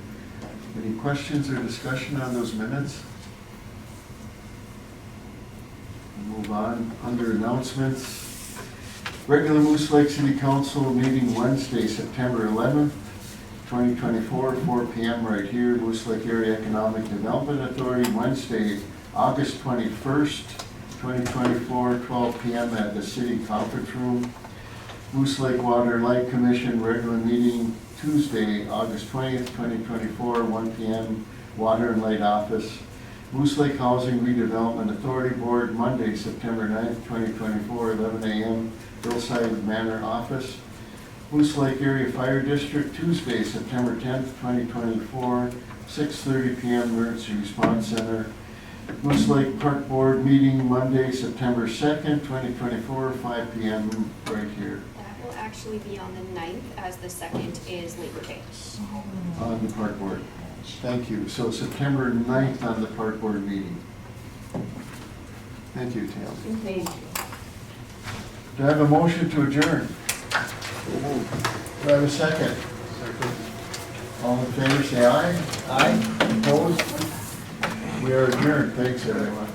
Any questions or discussion on those minutes? We'll move on. Under announcements, regular Moose Lake City Council meeting Wednesday, September 11th. 2024, 4 p.m. right here, Moose Lake Area Economic Development Authority, Wednesday, August 21st, 2024, 12 p.m. at the City Conference Room. Moose Lake Water and Light Commission regular meeting Tuesday, August 20th, 2024, 1 p.m. Water and Light Office. Moose Lake Housing Redevelopment Authority Board, Monday, September 9th, 2024, 11 a.m. Hillside Manor Office. Moose Lake Area Fire District, Tuesday, September 10th, 2024, 6:30 p.m. Emergency Response Center. Moose Lake Park Board meeting, Monday, September 2nd, 2024, 5 p.m. right here That will actually be on the 9th, as the 2nd is Labor Day. on the Park Board. Thank you. So September 9th on the Park Board meeting. Thank you, Tam. Thank you. Do I have a motion to adjourn? Do I have a second? All in favor, say aye. Aye. Opposed? We are adjourned. Thanks, everyone.